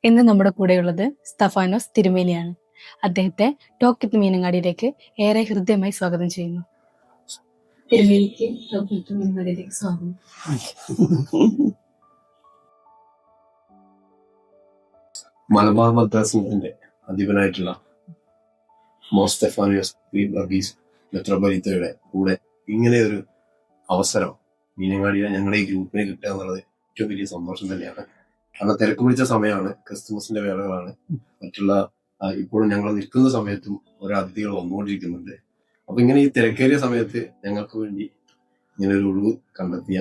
ഇന്ന് നമ്മുടെ കൂടെയുള്ളത് സ്തഫാനോസ് തിരുമേനിയാണ്. അദ്ദേഹത്തെ ടോക്ക് വിത്ത് മീനങ്ങാടിയിലേക്ക് ഏറെ ഹൃദ്യമായി സ്വാഗതം ചെയ്യുന്നു. തിരുമേനിക്ക് ടോക്ക് വിത്ത് മീനങ്ങാടിയിലേക്ക് സ്വാഗതം. മലബാർ മദ്രാസിന്റെ അധിപനായിട്ടുള്ള മോർ സ്തെഫാനോസ് വർഗീസ് മെത്രോപൊലീത്തയുടെ കൂടെ ഇങ്ങനെ ഒരു അവസരം മീനങ്ങാടിയിലെ ഞങ്ങളുടെ ഈ ഗ്രൂപ്പിന് കിട്ടുക എന്നുള്ളത് ഏറ്റവും വലിയ സന്തോഷം തന്നെയാണ്. കാരണം തിരക്ക് പിടിച്ച സമയമാണ്, ക്രിസ്തുമസിന്റെ വേളകളാണ്. മറ്റുള്ള ഇപ്പോഴും ഞങ്ങൾ നിൽക്കുന്ന സമയത്തും ഓരോ അതിഥികൾ വന്നുകൊണ്ടിരിക്കുന്നുണ്ട്. അപ്പൊ ഇങ്ങനെ ഈ തിരക്കേറിയ സമയത്ത് ഞങ്ങൾക്ക് വേണ്ടി ഇങ്ങനെ ഒരു ഒഴിവ് കണ്ടെത്തിയ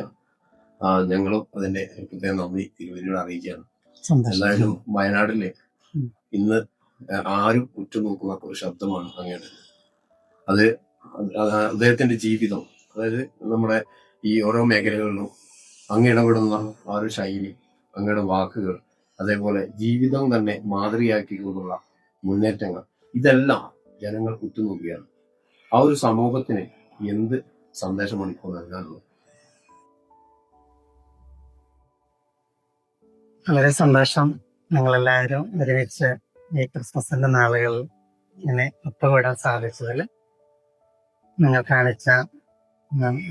ഞങ്ങളും അതിന്റെ പ്രത്യേകം നന്ദി തിരുവനന്തപുരം അറിയിക്കുകയാണ്. എന്തായാലും വയനാട്ടിലെ ഇന്ന് ആരും ഉറ്റുനോക്കുന്ന ഒരു ശബ്ദമാണ് അങ്ങയുടെ. അത് അദ്ദേഹത്തിന്റെ ജീവിതം, അതായത് നമ്മുടെ ഈ ഓരോ മേഖലകളിലും അങ്ങ് ഇടപെടുന്ന ആ ഒരു ശൈലി, അങ്ങയുടെ വാക്കുകൾ, അതേപോലെ ജീവിതം തന്നെ മാതൃകയാക്കിക്കൊണ്ടുള്ള മുന്നേറ്റങ്ങൾ, ഇതെല്ലാം ജനങ്ങൾ ഉറ്റുനോക്കുകയാണ്. ആ ഒരു സമൂഹത്തിന് എന്ത് സന്ദേശമാണ് ഇപ്പോൾ നൽകാനുള്ളത്? വളരെ സന്തോഷം. ഞങ്ങളെല്ലാവരും ഒരുമിച്ച് ഈ ക്രിസ്മസിന്റെ നാളുകളിൽ ഇങ്ങനെ ഒത്തുകൂടാൻ സാധിച്ചതിൽ നിങ്ങൾ കാണിച്ച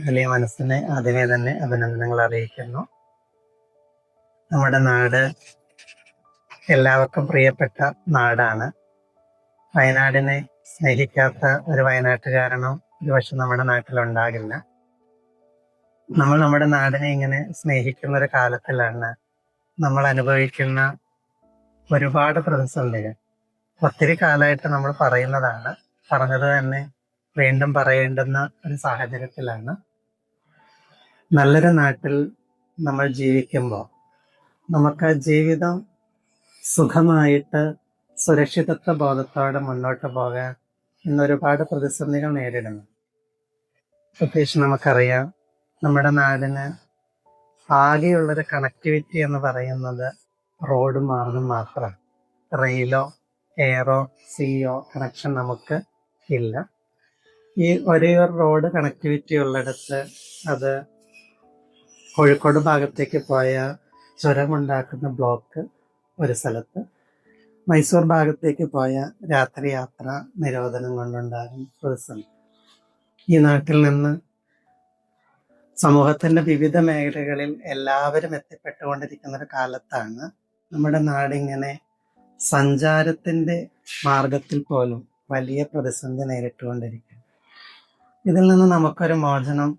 വലിയ മനസ്സിനെ ആദ്യമേ തന്നെ അഭിനന്ദനങ്ങൾ അറിയിക്കുന്നു. നമ്മുടെ നാട് എല്ലാവർക്കും പ്രിയപ്പെട്ട നാടാണ്. വയനാടിനെ സ്നേഹിക്കാത്ത ഒരു വയനാട്ടുകാരനോ ഒരുപക്ഷെ നമ്മുടെ നാട്ടിലുണ്ടാകില്ല. നമ്മൾ നമ്മുടെ നാടിനെ ഇങ്ങനെ സ്നേഹിക്കുന്ന ഒരു കാലത്തിലാണ് നമ്മൾ അനുഭവിക്കുന്ന ഒരുപാട് പ്രതിസന്ധികൾ. ഒത്തിരി കാലമായിട്ട് നമ്മൾ പറയുന്നതാണ്, പറഞ്ഞത് തന്നെ വീണ്ടും പറയേണ്ടുന്ന ഒരു സാഹചര്യത്തിലാണ്. നല്ലൊരു നാട്ടിൽ നമ്മൾ ജീവിക്കുമ്പോൾ നമുക്ക് ആ ജീവിതം സുഖമായിട്ട് സുരക്ഷിതത്വ ബോധത്തോടെ മുന്നോട്ട് പോകാൻ ഇന്നൊരുപാട് പ്രതിസന്ധികൾ നേരിടുന്നു. പ്രത്യേകിച്ച് നമുക്കറിയാം, നമ്മുടെ നാടിന് ആകെയുള്ളൊരു കണക്ടിവിറ്റി എന്ന് പറയുന്നത് റോഡും മാർഗം മാത്രമാണ്. റെയിലോ എയറോ സീയോ കണക്ഷൻ നമുക്ക് ഇല്ല. ഈ ഒരേ ഒരു റോഡ് കണക്ടിവിറ്റി ഉള്ളിടത്ത് അത് കോഴിക്കോട് ഭാഗത്തേക്ക് പോയ ചുരമുണ്ടാക്കുന്ന ബ്ലോക്ക് ഒരു സ്ഥലത്ത്, മൈസൂർ ഭാഗത്തേക്ക് പോയ രാത്രി യാത്ര നിരോധനം കൊണ്ടുണ്ടാകുന്ന പ്രതിസന്ധി. ഈ നാട്ടിൽ നിന്ന് സമൂഹത്തിന്റെ വിവിധ മേഖലകളിൽ എല്ലാവരും എത്തിപ്പെട്ടുകൊണ്ടിരിക്കുന്ന ഒരു കാലത്താണ് നമ്മുടെ നാടിങ്ങനെ സഞ്ചാരത്തിന്റെ മാർഗത്തിൽ പോലും വലിയ പ്രതിസന്ധി നേരിട്ടുകൊണ്ടിരിക്കുന്നത്. ഇതിൽ നിന്ന് നമുക്കൊരു മോചനം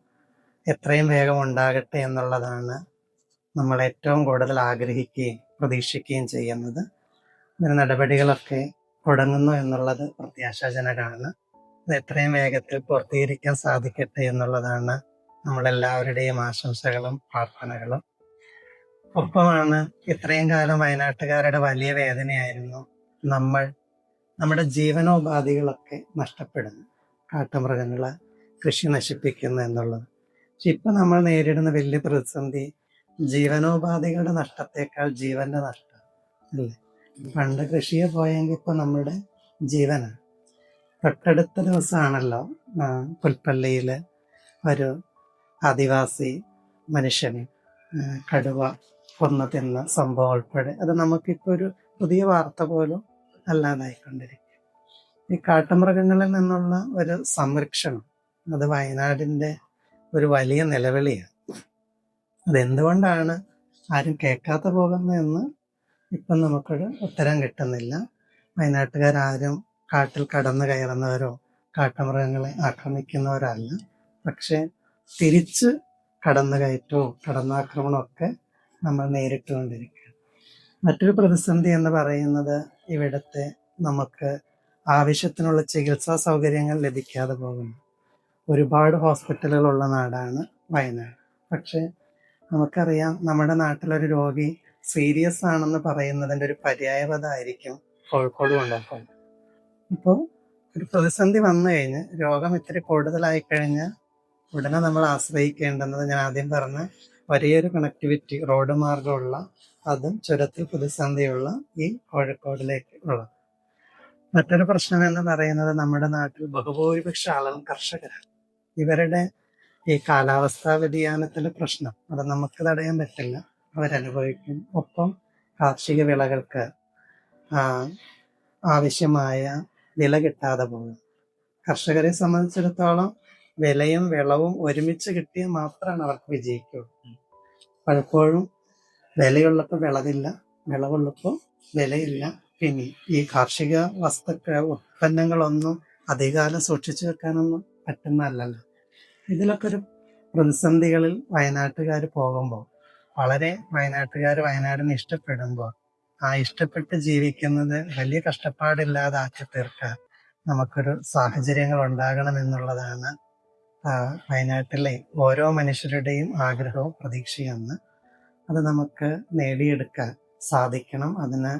എത്രയും വേഗം ഉണ്ടാകട്ടെ എന്നുള്ളതാണ് നമ്മൾ ഏറ്റവും കൂടുതൽ ആഗ്രഹിക്കുകയും പ്രതീക്ഷിക്കുകയും ചെയ്യുന്നത്. ഇതിന് നടപടികളൊക്കെ തുടങ്ങുന്നു എന്നുള്ളത് പ്രത്യാശാജനകമാണ്. ഇത് എത്രയും വേഗത്തിൽ പൂർത്തീകരിക്കാൻ സാധിക്കട്ടെ എന്നുള്ളതാണ് നമ്മളെല്ലാവരുടെയും ആശംസകളും പ്രാർത്ഥനകളും. ഒപ്പമാണ് ഇത്രയും കാലം വയനാട്ടുകാരുടെ വലിയ വേദനയായിരുന്നു നമ്മുടെ ജീവനോപാധികളൊക്കെ നഷ്ടപ്പെടുന്നു, കാട്ടുമൃഗങ്ങള് കൃഷി നശിപ്പിക്കുന്നു എന്നുള്ളത്. പക്ഷെ ഇപ്പൊ നമ്മൾ നേരിടുന്ന വലിയ പ്രതിസന്ധി ജീവനോപാധികളുടെ നഷ്ടത്തെക്കാൾ ജീവന്റെ നഷ്ടം അല്ലേ. പണ്ട് കൃഷിയെ പോയെങ്കിൽ ഇപ്പൊ നമ്മുടെ ജീവനാണ്. തൊട്ടടുത്ത ദിവസമാണല്ലോ പുൽപ്പള്ളിയില് ഒരു ആദിവാസി മനുഷ്യന് കടുവ കൊന്നു തിന്ന സംഭവം ഉൾപ്പെടെ അത് നമുക്കിപ്പോൾ ഒരു പുതിയ വാർത്ത പോലും അല്ലാതായിക്കൊണ്ടിരിക്കും. ഈ കാട്ടുമൃഗങ്ങളിൽ നിന്നുള്ള ഒരു സംരക്ഷണം അത് വയനാടിൻ്റെ ഒരു വലിയ നിലവിളിയാണ്. അതെന്തുകൊണ്ടാണ് ആരും കേൾക്കാതെ പോകുന്നതെന്ന് ഇപ്പം നമുക്കൊരു ഉത്തരം കിട്ടുന്നില്ല. വയനാട്ടുകാരും കാട്ടിൽ കടന്നു കയറുന്നവരോ കാട്ടുമൃഗങ്ങളെ ആക്രമിക്കുന്നവരല്ല. പക്ഷെ തിരിച്ച് കടന്നുകയറ്റവും കടന്നാക്രമണവും ഒക്കെ നമ്മൾ നേരിട്ടുകൊണ്ടിരിക്കുക. മറ്റൊരു പ്രതിസന്ധി എന്ന് പറയുന്നത് ഇവിടുത്തെ നമുക്ക് ആവശ്യത്തിനുള്ള ചികിത്സാ സൗകര്യങ്ങൾ ലഭിക്കാതെ പോകുന്നു. ഒരുപാട് ഹോസ്പിറ്റലുകളുള്ള നാടാണ് വയനാട്. പക്ഷെ നമുക്കറിയാം, നമ്മുടെ നാട്ടിലൊരു രോഗി സീരിയസ് ആണെന്ന് പറയുന്നതിൻ്റെ ഒരു പര്യായപദമായിരിക്കും കോഴിക്കോട് കൊണ്ടുപോകുന്നത്. ഇപ്പോൾ ഒരു പ്രതിസന്ധി വന്നു കഴിഞ്ഞ് രോഗം ഇത്തിരി കൂടുതലായി കഴിഞ്ഞാൽ ഉടനെ നമ്മൾ ആശ്രയിക്കേണ്ടുന്നത് ഞാൻ ആദ്യം പറഞ്ഞ വലിയൊരു കണക്ടിവിറ്റി റോഡ് മാർഗമുള്ള അതും ചുരത്തിൽ പ്രതിസന്ധിയുള്ള ഈ കോഴിക്കോടിലേക്ക് ഉള്ളത്. മറ്റൊരു പ്രശ്നം എന്ന് പറയുന്നത് നമ്മുടെ നാട്ടിൽ ബഹുഭൂരിപക്ഷ ആളുകളും കർഷകരാണ്. ഇവരുടെ ഈ കാലാവസ്ഥാ വ്യതിയാനത്തിന്റെ പ്രശ്നം അത് നമുക്ക് തടയാൻ പറ്റില്ല, അവരനുഭവിക്കും. ഒപ്പം കാർഷിക വിളകൾക്ക് ആ, ആവശ്യമായ വില കിട്ടാതെ പോകും. കർഷകരെ സംബന്ധിച്ചിടത്തോളം വിലയും വിളവും ഒരുമിച്ച് കിട്ടിയാൽ മാത്രമാണ് അവർക്ക് വിജയിക്കുള്ളൂ. പലപ്പോഴും വിലയുള്ളപ്പോൾ വിളവില്ല, വിളവുള്ളപ്പോൾ വിലയില്ല. പിന്നെ ഈ കാർഷിക ഉൽപ്പന്നങ്ങളൊന്നും അധികകാലം സൂക്ഷിച്ചു വെക്കാനൊന്നും പറ്റുന്നതല്ലല്ലോ. ഇതിലൊക്കെ ഒരു പ്രതിസന്ധികളിൽ വയനാട്ടുകാർ പോകുമ്പോൾ, വളരെ വയനാടിനെ ഇഷ്ടപ്പെടുമ്പോൾ, ആ ഇഷ്ടപ്പെട്ട് ജീവിക്കുന്നത് വലിയ കഷ്ടപ്പാടില്ലാതെ ആക്കി തീർക്കാൻ നമുക്കൊരു സാഹചര്യങ്ങൾ ഉണ്ടാകണമെന്നുള്ളതാണ് വയനാട്ടിലെ ഓരോ മനുഷ്യരുടെയും ആഗ്രഹവും പ്രതീക്ഷയെന്ന്. അത് നമുക്ക് നേടിയെടുക്കാൻ സാധിക്കണം. അതിന്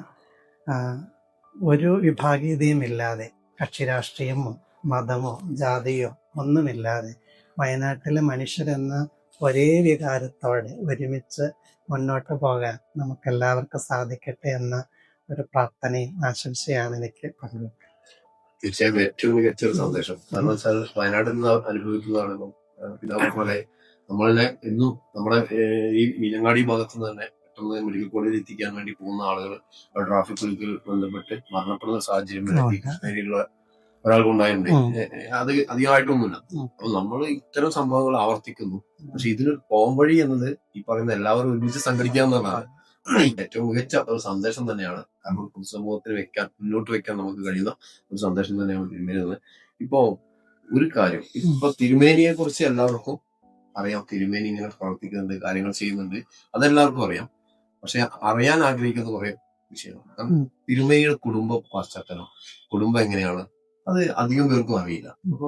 ഒരു വിഭാഗീയതയും ഇല്ലാതെ, കക്ഷി രാഷ്ട്രീയമോ മതമോ ജാതിയോ ഒന്നുമില്ലാതെ വയനാട്ടിലെ മനുഷ്യരെന്ന ഒരേ വികാരത്തോടെ ഒരുമിച്ച് മുന്നോട്ട് പോകാൻ നമുക്കെല്ലാവർക്കും സാധിക്കട്ടെ എന്ന ഒരു പ്രാർത്ഥനയും ആശംസയാണ് എനിക്ക് പറഞ്ഞത്. തീർച്ചയായും ഏറ്റവും മികച്ച ഒരു സന്ദേശം. കാരണം വെച്ചാൽ വയനാട് നിന്ന് അനുഭവിക്കുന്നതാണ് പിതാവ് പോലെ നമ്മളെ എന്നും നമ്മുടെ ഈ മീനങ്ങാടി ഭാഗത്ത് നിന്ന് തന്നെ പെട്ടെന്ന് മെഡിക്കൽ കോളേജിൽ എത്തിക്കാൻ വേണ്ടി പോകുന്ന ആളുകൾ ട്രാഫിക് കുരുക്കിൽ ബന്ധപ്പെട്ട് മരണപ്പെടുന്ന സാഹചര്യം വരെ ഈ കൃഷ്ണഗിരിയിലുള്ള ഒരാൾക്ക് ഉണ്ടായിട്ടുണ്ട്. അത് അധികമായിട്ടൊന്നുമില്ല. അപ്പൊ നമ്മൾ ഇത്തരം സംഭവങ്ങൾ ആവർത്തിക്കുന്നു. പക്ഷെ ഇതിനൊരു പോംവഴി എന്നത് ഈ പറയുന്ന എല്ലാവരും ഒരുമിച്ച് സംഘടിക്കാവുന്നതാണ്. ഏറ്റവും മികച്ച ഒരു സന്ദേശം തന്നെയാണ്. കാരണം പൊതുസമൂഹത്തിന് മുന്നോട്ട് വെക്കാൻ നമുക്ക് കഴിയുന്ന ഒരു സന്ദേശം തന്നെയാണ് തിരുമേനി. ഇപ്പോ ഒരു കാര്യം, ഇപ്പൊ തിരുമേനിയെ കുറിച്ച് എല്ലാവർക്കും അറിയാം. തിരുമേനി ഇങ്ങനെ പ്രവർത്തിക്കുന്നുണ്ട്, കാര്യങ്ങൾ ചെയ്യുന്നുണ്ട്, അതെല്ലാവർക്കും അറിയാം. പക്ഷെ അറിയാൻ ആഗ്രഹിക്കുന്ന കുറെ വിഷയമാണ്. കാരണം തിരുമേനിയുടെ കുടുംബ പശ്ചാത്തലം, കുടുംബം എങ്ങനെയാണ്, അത് അധികം പേർക്കും അറിയില്ല. അപ്പൊ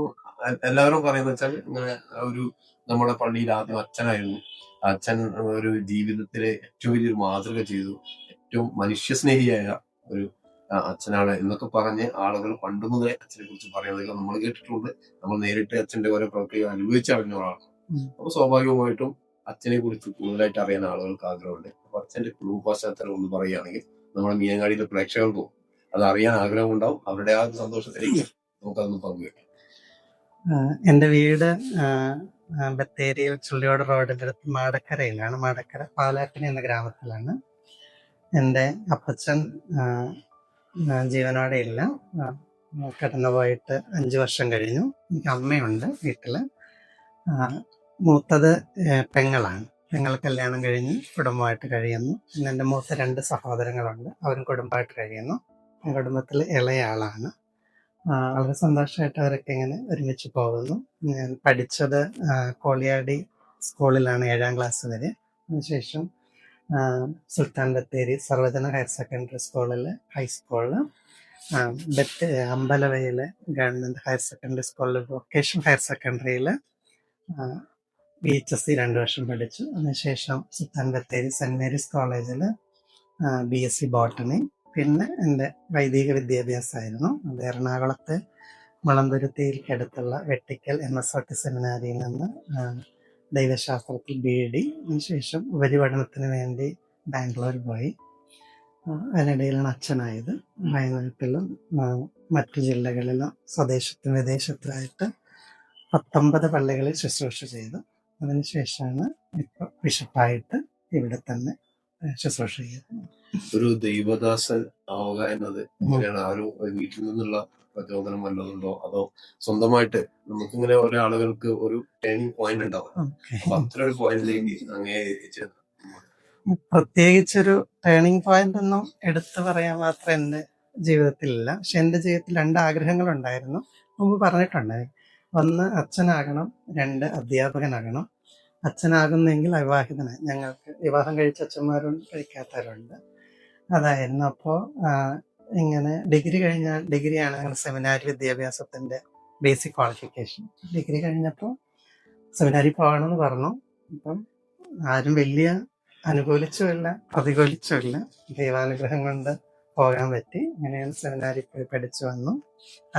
എല്ലാവരും പറയുന്നത് വെച്ചാൽ ഇങ്ങനെ ഒരു നമ്മുടെ പള്ളിയിൽ ആദ്യം അച്ഛനായിരുന്നു. അച്ഛൻ ഒരു ജീവിതത്തിലെ ഏറ്റവും വലിയൊരു മാതൃക ചെയ്തു, ഏറ്റവും മനുഷ്യസ്നേഹിയായ ഒരു അച്ഛനാണ് എന്നൊക്കെ പറഞ്ഞ് ആളുകൾ പണ്ട് മുതലേ അച്ഛനെ കുറിച്ച് പറയുന്നതൊക്കെ നമ്മൾ കേട്ടിട്ടുണ്ട്. നമ്മൾ നേരിട്ട് അച്ഛന്റെ ഓരോ പ്രവൃത്തികൾ അനുഭവിച്ചറിഞ്ഞ ഒരാളാണ്. അപ്പൊ സ്വാഭാവികമായിട്ടും അച്ഛനെ കുറിച്ച് കൂടുതലായിട്ട് അറിയാൻ ആളുകൾക്ക് ആഗ്രഹമുണ്ട്. അപ്പൊ അച്ഛന്റെ കുടുംബ പശ്ചാത്തലം ഒന്ന് പറയുകയാണെങ്കിൽ നമ്മുടെ മീനങ്ങാടിയിലെ പ്രേക്ഷകർക്കും അത് അറിയാൻ ആഗ്രഹമുണ്ടാവും. അവരുടെ ആ സന്തോഷത്തിലേക്ക് നമുക്കതൊന്ന് പങ്കുവെക്കാം. എൻ്റെ വീട് ബത്തേരിയിൽ ചുള്ളിയോട് റോഡിൻ്റെ അടുത്ത് മാടക്കരയിലാണ്. മാടക്കര പാലാക്കണി എന്ന ഗ്രാമത്തിലാണ്. എൻ്റെ അപ്പച്ചൻ ജീവനോടെ ഇല്ല, കടന്നുപോയിട്ട് 5 വർഷം കഴിഞ്ഞു. എനിക്ക് അമ്മയുണ്ട് വീട്ടില്. മൂത്തത് പെങ്ങളാണ്. പെങ്ങൾ കല്യാണം കഴിഞ്ഞ് കുടുംബമായിട്ട് കഴിയുന്നു. പിന്നെ എൻ്റെ മൂത്ത 2 സഹോദരങ്ങളുണ്ട്, അവരും കുടുംബമായിട്ട് കഴിയുന്നു. കുടുംബത്തിൽ ഇളയ ആളാണ്. വളരെ സന്തോഷമായിട്ട് അവരൊക്കെ ഇങ്ങനെ ഒരുമിച്ച് പോകുന്നു. ഞാൻ പഠിച്ചത് കോളിയാടി സ്കൂളിലാണ് 7ാം ക്ലാസ് വരെ. അതിനുശേഷം സുൽത്താൻ ബത്തേരി സർവജന ഹയർ സെക്കൻഡറി സ്കൂളിൽ ഹൈസ്കൂളിൽ, അമ്പലവയൽ ഗവൺമെൻറ് ഹയർ സെക്കൻഡറി സ്കൂളിൽ വൊക്കേഷണൽ ഹയർ സെക്കൻഡറിയിൽ BHSC 2 വർഷം പഠിച്ചു. അതിനുശേഷം സുൽത്താൻ ബത്തേരി സെൻറ് മേരീസ് കോളേജിൽ BSc ബോട്ടണി. പിന്നെ എൻ്റെ വൈദിക വിദ്യാഭ്യാസമായിരുന്നു. അത് എറണാകുളത്തെ മുളന്തുരുത്തിയിൽക്കടുത്തുള്ള വെട്ടിക്കൽ MSRT സെമിനാരിയിൽ നിന്ന് ദൈവശാസ്ത്രത്തിൽ BD. അതിനുശേഷം ഉപരിപഠനത്തിന് വേണ്ടി ബാംഗ്ലൂർ പോയി. അതിനിടയിലാണ് അച്ഛനായത്. വയനാട്ടിലും മറ്റു ജില്ലകളിലും സ്വദേശത്തും വിദേശത്തുമായിട്ട് 19 പള്ളികളിൽ ശുശ്രൂഷ ചെയ്തു. അതിനുശേഷമാണ് ഇപ്പോൾ ബിഷപ്പായിട്ട് ഇവിടെ തന്നെ ശുശ്രൂഷ ചെയ്യുന്നത്. ഒരു ദൈവദാസൻ ആവുക എന്നത് എങ്ങനെയാണ്? ആ ഒരു വീട്ടിൽ നിന്നുള്ള പ്രചോദനം വല്ലതുണ്ടോ, അതോ സ്വന്തമായിട്ട് നമുക്കിങ്ങനെ ഓരോ ആളുകൾക്ക് ഒരു ടേണിംഗ് പോയിന്റ് ഉണ്ടാവും, അപ്പൊ അത്ര ഒരു പോയിന്റിലേക്ക് അങ്ങനെ എത്തിച്ചത്? പ്രത്യേകിച്ചൊരു ടേണിംഗ് പോയിന്റ് ഒന്നും എടുത്തു പറയാൻ മാത്രം എൻ്റെ ജീവിതത്തിലില്ല. പക്ഷെ എൻ്റെ ജീവിതത്തിൽ 2 ആഗ്രഹങ്ങളുണ്ടായിരുന്നു. മുമ്പ് പറഞ്ഞിട്ടുണ്ടായിരുന്നു. 1 അച്ഛനാകണം, 2 അധ്യാപകനാകണം. അച്ഛനാകുന്നെങ്കിൽ അവിവാഹിതനായി. ഞങ്ങൾക്ക് വിവാഹം കഴിച്ച അച്ഛന്മാരും കഴിക്കാത്തവരുണ്ട്. അതായിരുന്നു. അപ്പോൾ ഇങ്ങനെ ഡിഗ്രിയാണ് അങ്ങനെ സെമിനാരി വിദ്യാഭ്യാസത്തിൻ്റെ ബേസിക് ക്വാളിഫിക്കേഷൻ. ഡിഗ്രി കഴിഞ്ഞപ്പോൾ സെമിനാരി പോകണമെന്ന് പറഞ്ഞു. അപ്പം ആരും വലിയ അനുകൂലിച്ചുമില്ല പ്രതികൂലിച്ചുമില്ല. ദൈവാനുഗ്രഹം കൊണ്ട് പോകാൻ പറ്റി. അങ്ങനെയാണ് സെമിനാരി പോയി പഠിച്ചു വന്നു.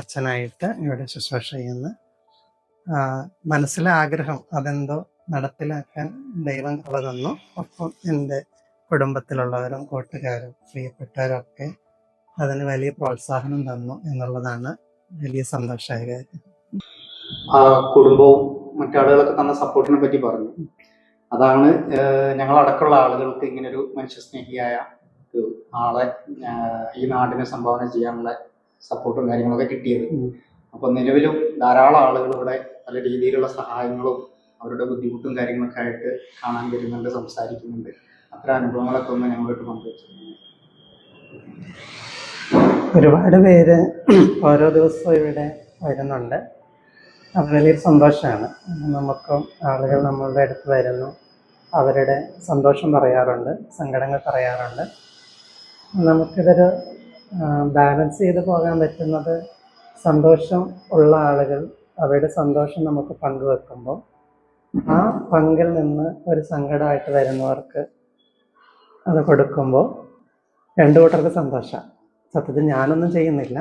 അച്ഛനായിട്ട് ഇവിടെ ശുശ്രൂഷ ചെയ്യുന്നു. മനസ്സിലെ ആഗ്രഹം അതെന്തോ നടപ്പിലാക്കാൻ ദൈവം കൃപ തന്നു. ഒപ്പം എൻ്റെ കുടുംബത്തിലുള്ളവരും കൂട്ടുകാരും പ്രിയപ്പെട്ടവരും ഒക്കെ അതിന് വലിയ പ്രോത്സാഹനം തന്നു എന്നുള്ളതാണ് വലിയ സന്തോഷമായ കാര്യം. കുടുംബവും മറ്റാളുകളൊക്കെ തന്ന സപ്പോർട്ടിനെ പറ്റി പറഞ്ഞു. അതാണ് ഞങ്ങളടക്കമുള്ള ആളുകൾക്ക് ഇങ്ങനൊരു മനുഷ്യസ്നേഹിയായ ഒരു ആളെ ഈ നാടിനെ സംഭാവന ചെയ്യാനുള്ള സപ്പോർട്ടും കാര്യങ്ങളൊക്കെ കിട്ടിയത്. അപ്പോൾ നിലവിലും ധാരാളം ആളുകൾ ഇവിടെ പല രീതിയിലുള്ള സഹായങ്ങളും അവരുടെ ബുദ്ധിമുട്ടും കാര്യങ്ങളൊക്കെ ആയിട്ട് കാണാൻ വരുന്നുണ്ട്, സംസാരിക്കുന്നുണ്ട്. അത്തരം അനുഭവങ്ങളൊക്കെ ഒന്ന് ഞങ്ങളോട്ട് പങ്കുവച്ചു. ഒരുപാട് പേര് ഓരോ ദിവസവും ഇവിടെ വരുന്നുണ്ട്. അത് വലിയൊരു സന്തോഷമാണ്. നമുക്കും ആളുകൾ നമ്മളുടെ അടുത്ത് വരുന്നു, അവരുടെ സന്തോഷം പറയാറുണ്ട്, സങ്കടങ്ങൾ പറയാറുണ്ട്. നമുക്കിതൊരു ബാലൻസ് ചെയ്ത് പോകാൻ പറ്റുന്നത് സന്തോഷം ഉള്ള ആളുകൾ അവരുടെ സന്തോഷം നമുക്ക് പങ്കുവെക്കുമ്പോൾ ആ പങ്കിൽ നിന്ന് ഒരു സങ്കടമായിട്ട് വരുന്നവർക്ക് അത് കൊടുക്കുമ്പോൾ രണ്ടു കൂട്ടർക്ക് സന്തോഷമാണ്. സത്യത്തിൽ ഞാനൊന്നും ചെയ്യുന്നില്ല,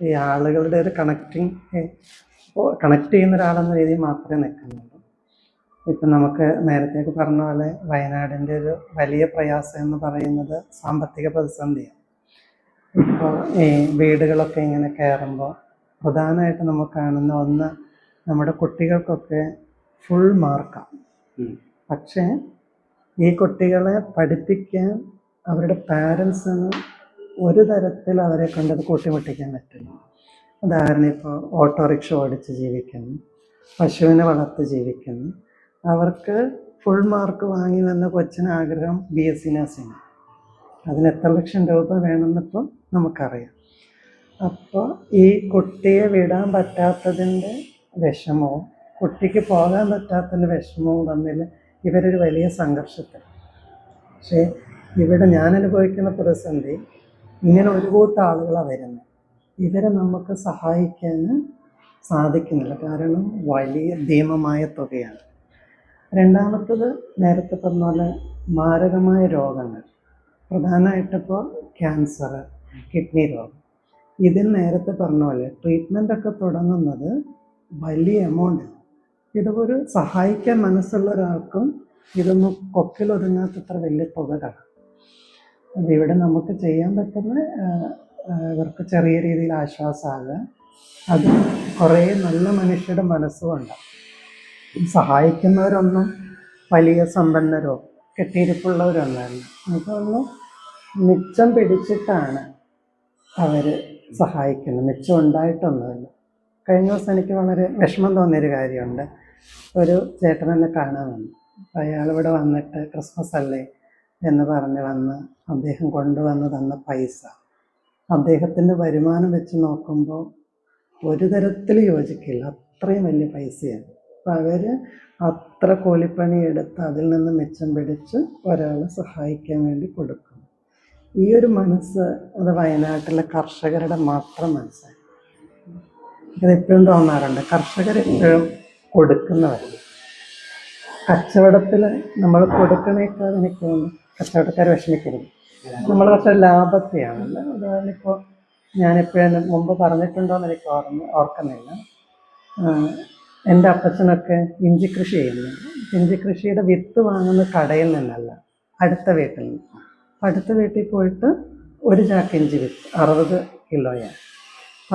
ഈ ആളുകളുടെ ഒരു കണക്ട് ചെയ്യുന്ന ഒരാളെന്ന രീതിയിൽ മാത്രമേ നിൽക്കുന്നുള്ളൂ. ഇപ്പം നമുക്ക് നേരത്തേക്ക് പറഞ്ഞ പോലെ വയനാടിൻ്റെ ഒരു വലിയ പ്രയാസം എന്ന് പറയുന്നത് സാമ്പത്തിക പ്രതിസന്ധിയാണ്. ഇപ്പോൾ ഈ വീടുകളൊക്കെ ഇങ്ങനെ കയറുമ്പോൾ പ്രധാനമായിട്ട് നമുക്ക് കാണുന്ന ഒന്ന്, നമ്മുടെ കുട്ടികൾക്കൊക്കെ ഫുൾ മാർക്കാണ്. പക്ഷേ ഈ കുട്ടികളെ പഠിപ്പിക്കാൻ അവരുടെ പാരൻസിന് ഒരു തരത്തിൽ അവരെ കണ്ടത് കൂട്ടിമുട്ടിക്കാൻ പറ്റില്ല. ഉദാഹരണം, ഇപ്പോൾ ഓട്ടോറിക്ഷ ഓടിച്ച് ജീവിക്കുന്നു, പശുവിനെ വളർത്തി ജീവിക്കുന്നു. അവർക്ക് ഫുൾ മാർക്ക് വാങ്ങി വന്ന കൊച്ചിന് ആഗ്രഹം BSc നഴ്സിംഗ്. അതിന് എത്ര ലക്ഷം രൂപ വേണമെന്നിപ്പോൾ നമുക്കറിയാം. അപ്പോൾ ഈ കുട്ടിയെ വിടാൻ പറ്റാത്തതിൻ്റെ വിഷമവും കുട്ടിക്ക് പോകാൻ പറ്റാത്തതിൻ്റെ വിഷമവും തമ്മിൽ ഇവരൊരു വലിയ സംഘർഷത്തിൽ. പക്ഷേ ഇവിടെ ഞാൻ അനുഭവിക്കുന്ന പ്രതിസന്ധി, ഇങ്ങനെ ഒരു കൂട്ടം ആളുകളാണ് വരുന്നത്, ഇവരെ നമുക്ക് സഹായിക്കാൻ സാധിക്കുന്നില്ല. കാരണം വലിയ ഭീമമായ തുകയാണ്. രണ്ടാമത്തത്, നേരത്തെ പറഞ്ഞ പോലെ മാരകമായ രോഗങ്ങൾ, പ്രധാനമായിട്ടിപ്പോൾ ക്യാൻസർ, കിഡ്നി രോഗം. ഇതിൽ നേരത്തെ പറഞ്ഞ പോലെ ട്രീറ്റ്മെൻറ്റൊക്കെ തുടങ്ങുന്നത് വലിയ എമൗണ്ട്. ഇതൊരു സഹായിക്കാൻ മനസ്സുള്ള ഒരാൾക്കും ഇതൊന്നും കൊക്കിലൊതുങ്ങാത്തത്ര വലിയ തുകകളാണ്. ഇവിടെ നമുക്ക് ചെയ്യാൻ പറ്റുന്ന ഇവർക്ക് ചെറിയ രീതിയിൽ ആശ്വാസമാകുക, അത് കുറേ നല്ല മനുഷ്യരുടെ മനസ്സുകൊണ്ടാണ്. സഹായിക്കുന്നവരൊന്നും വലിയ സമ്പന്നരോ കെട്ടിയിരിപ്പുള്ളവരൊന്നല്ല. അതൊന്നും മിച്ചം പിടിച്ചിട്ടാണ് അവർ സഹായിക്കുന്നത്, മിച്ചം ഉണ്ടായിട്ടൊന്നുമില്ല. കഴിഞ്ഞ ദിവസം എനിക്ക് വളരെ വിഷമം തോന്നിയൊരു കാര്യമുണ്ട്. ഒരു ചേട്ടൻ എന്നെ കാണാൻ വന്നു. അയാളിവിടെ വന്നിട്ട് ക്രിസ്മസ് അല്ലേ എന്ന് പറഞ്ഞ് വന്ന് അദ്ദേഹം കൊണ്ടുവന്ന് തന്ന പൈസ അദ്ദേഹത്തിൻ്റെ വരുമാനം വെച്ച് നോക്കുമ്പോൾ ഒരു തരത്തിൽ യോജിക്കില്ല, അത്രയും വലിയ പൈസയാണ്. അപ്പം അവർ അത്ര കൂലിപ്പണി എടുത്ത് അതിൽ നിന്ന് മിച്ചം പിടിച്ച് ഒരാളെ സഹായിക്കാൻ വേണ്ടി കൊടുക്കും. ഈ ഒരു മനസ്സ് അത് വയനാട്ടിലെ കർഷകരുടെ മാത്രം മനസ്സാണ്. ഇതെപ്പോഴും തോന്നാറുണ്ട്, കർഷകരെപ്പോഴും കൊടുക്കുന്നവർ. കച്ചവടത്തിൽ നമ്മൾ കൊടുക്കണേക്കാൾ എനിക്ക് തോന്നുന്നു കച്ചവടക്കാർ വിഷമിക്കരുത്, നമ്മൾ പക്ഷേ ലാഭത്തെയാണല്ലോ. അതുപോലെ ഇപ്പോൾ ഞാനെപ്പോഴും മുമ്പ് പറഞ്ഞിട്ടുണ്ടോയെന്ന് എനിക്ക് ഓർക്കുന്നില്ല. എൻ്റെ അപ്പച്ചനൊക്കെ ഇഞ്ചി കൃഷി ചെയ്യുന്നുണ്ട്. ഇഞ്ചി കൃഷിയുടെ വിത്ത് വാങ്ങുന്ന കടയിൽ നിന്നല്ല, അടുത്ത വീട്ടിൽ നിന്ന്. അടുത്ത വീട്ടിൽ പോയിട്ട് ഒരു ചാക്ക് ഇഞ്ചി വിത്ത് 60 കിലോയാണ്.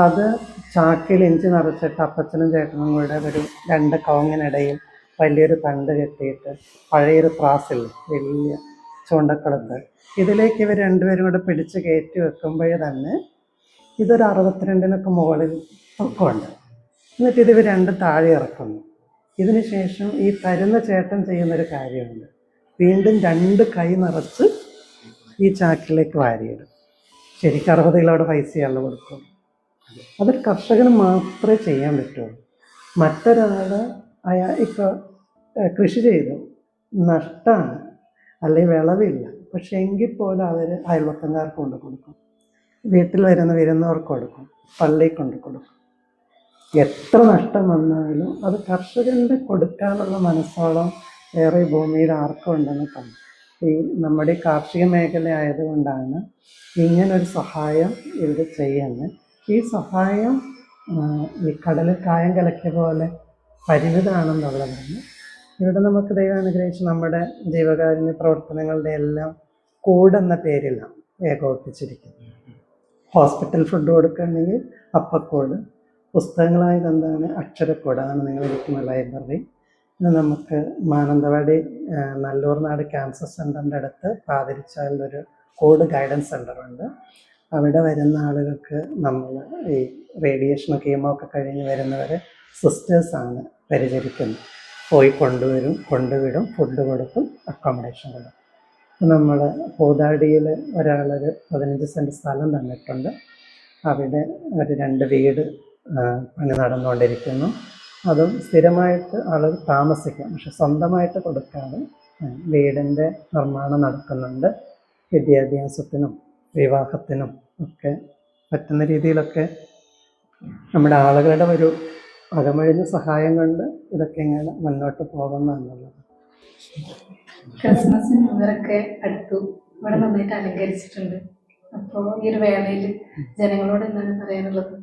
അത് ചാക്കിൽ ഇഞ്ചി നിറച്ചിട്ട് അപ്പച്ചനും ചേട്ടനും കൂടെ ഒരു 2 കവുങ്ങിനിടയിൽ വലിയൊരു തണ്ട് കെട്ടിയിട്ട് പഴയൊരു ത്രാസിൽ വലിയ ചൂണ്ടക്കുളത്ത് ഇതിലേക്ക് ഇവർ രണ്ടുപേരും കൂടെ പിടിച്ച് കയറ്റി വെക്കുമ്പോഴേ തന്നെ ഇതൊരു 62-നൊക്കെ മുകളിൽ പൊക്കമുണ്ട്. എന്നിട്ട് ഇത് ഇവർ രണ്ടും താഴെ ഇറക്കുന്നു. ഇതിന് ശേഷം ഈ തരുന്ന ചേട്ടൻ ചെയ്യുന്നൊരു കാര്യമുണ്ട്, വീണ്ടും 2 കൈ നിറച്ച് ഈ ചാക്കിലേക്ക് വാരിയിടും. ശരിക്കും 60 കിലോയുടെ പൈസയാണ് കൊടുക്കും. അതൊരു കർഷകന് മാത്രമേ ചെയ്യാൻ പറ്റുള്ളൂ. മറ്റൊരാൾ ഇപ്പോൾ കൃഷി ചെയ്തു, നഷ്ടമാണ് അല്ലെങ്കിൽ വിളവില്ല, പക്ഷെ എങ്കിൽ പോലും അവർ അയൽവക്കക്കാർക്ക് കൊണ്ട് കൊടുക്കും, വീട്ടിൽ വരുന്ന വിരുന്നവർക്ക് കൊടുക്കും, പള്ളിയിൽ കൊണ്ട് കൊടുക്കും. എത്ര നഷ്ടം വന്നാലും അത് കർഷകൻ്റെ കൊടുക്കാനുള്ള മനസ്സോളം വേറെ ഭൂമിയിൽ ആർക്കും ഉണ്ടെന്ന് പറഞ്ഞു. ഈ നമ്മുടെ കാർഷിക മേഖല ആയതുകൊണ്ടാണ് ഇങ്ങനൊരു സഹായം ഇവിടെ ചെയ്യുന്നത്. ഈ സഹായം ഈ കടലിൽ കായം കലക്കിയ പോലെ പരിമിതമാണെന്നുള്ളതാണ്. ഇവിടെ നമുക്ക് ദൈവം അനുഗ്രഹിച്ച് നമ്മുടെ ജീവകാരുണ്യ പ്രവർത്തനങ്ങളുടെ എല്ലാം കൂടെന്ന പേരിലാണ് ഏകോപിപ്പിച്ചിരിക്കുന്നത്. ഹോസ്പിറ്റൽ ഫുഡ് കൊടുക്കുകയാണെങ്കിൽ അപ്പക്കൂട്, പുസ്തകങ്ങളായത് എന്താണ് അക്ഷരക്കൂട്, അതാണ് നിങ്ങൾ ഇരിക്കുന്ന ലൈബ്രറി. ഇത് നമുക്ക് മാനന്തവാടി നല്ലൂർനാട് ക്യാൻസർ സെൻ്ററിൻ്റെ അടുത്ത് പാതിരിച്ചാലൊരു കോഡ് ഗൈഡൻസ് സെൻ്റർ ഉണ്ട്. അവിടെ വരുന്ന ആളുകൾക്ക് നമ്മൾ ഈ റേഡിയേഷനോ കീമോ ഒക്കെ കഴിഞ്ഞ് വരുന്നവരെ സിസ്റ്റേഴ്സാണ് പരിചരിക്കുന്നത്. പോയി കൊണ്ടുവിടും, ഫുഡ് കൊടുക്കും, അക്കോമഡേഷൻ കൊടുക്കും. നമ്മൾ പൂതാടിയിൽ ഒരാളൊരു 15 സെൻറ്റ് സ്ഥലം തന്നിട്ടുണ്ട്. അവിടെ ഒരു 2 വീട് പണി നടന്നുകൊണ്ടിരിക്കുന്നു. അതും സ്ഥിരമായിട്ട് ആളുകൾ താമസിക്കാം, പക്ഷെ സ്വന്തമായിട്ട് കൊടുക്കാതെ വീടിൻ്റെ നിർമ്മാണം നടക്കുന്നുണ്ട്. വിദ്യാഭ്യാസത്തിനും വിവാഹത്തിനും ഒക്കെ പറ്റുന്ന രീതിയിലൊക്കെ നമ്മുടെ ആളുകളുടെ ഒരു അകമഴിഞ്ഞ സഹായം കൊണ്ട് ഇതൊക്കെ ഇങ്ങനെ മുന്നോട്ട് പോകുന്നു എന്നുള്ളത്. ക്രിസ്മസ് ന്യൂ ഇയർ ഒക്കെ അടുത്തു, ഇവിടെ നന്നായിട്ട് അലങ്കരിച്ചിട്ടുണ്ട്. അപ്പോൾ ഈ ഒരു വേളയിൽ ജനങ്ങളോട് എന്താണ് പറയാനുള്ളത്?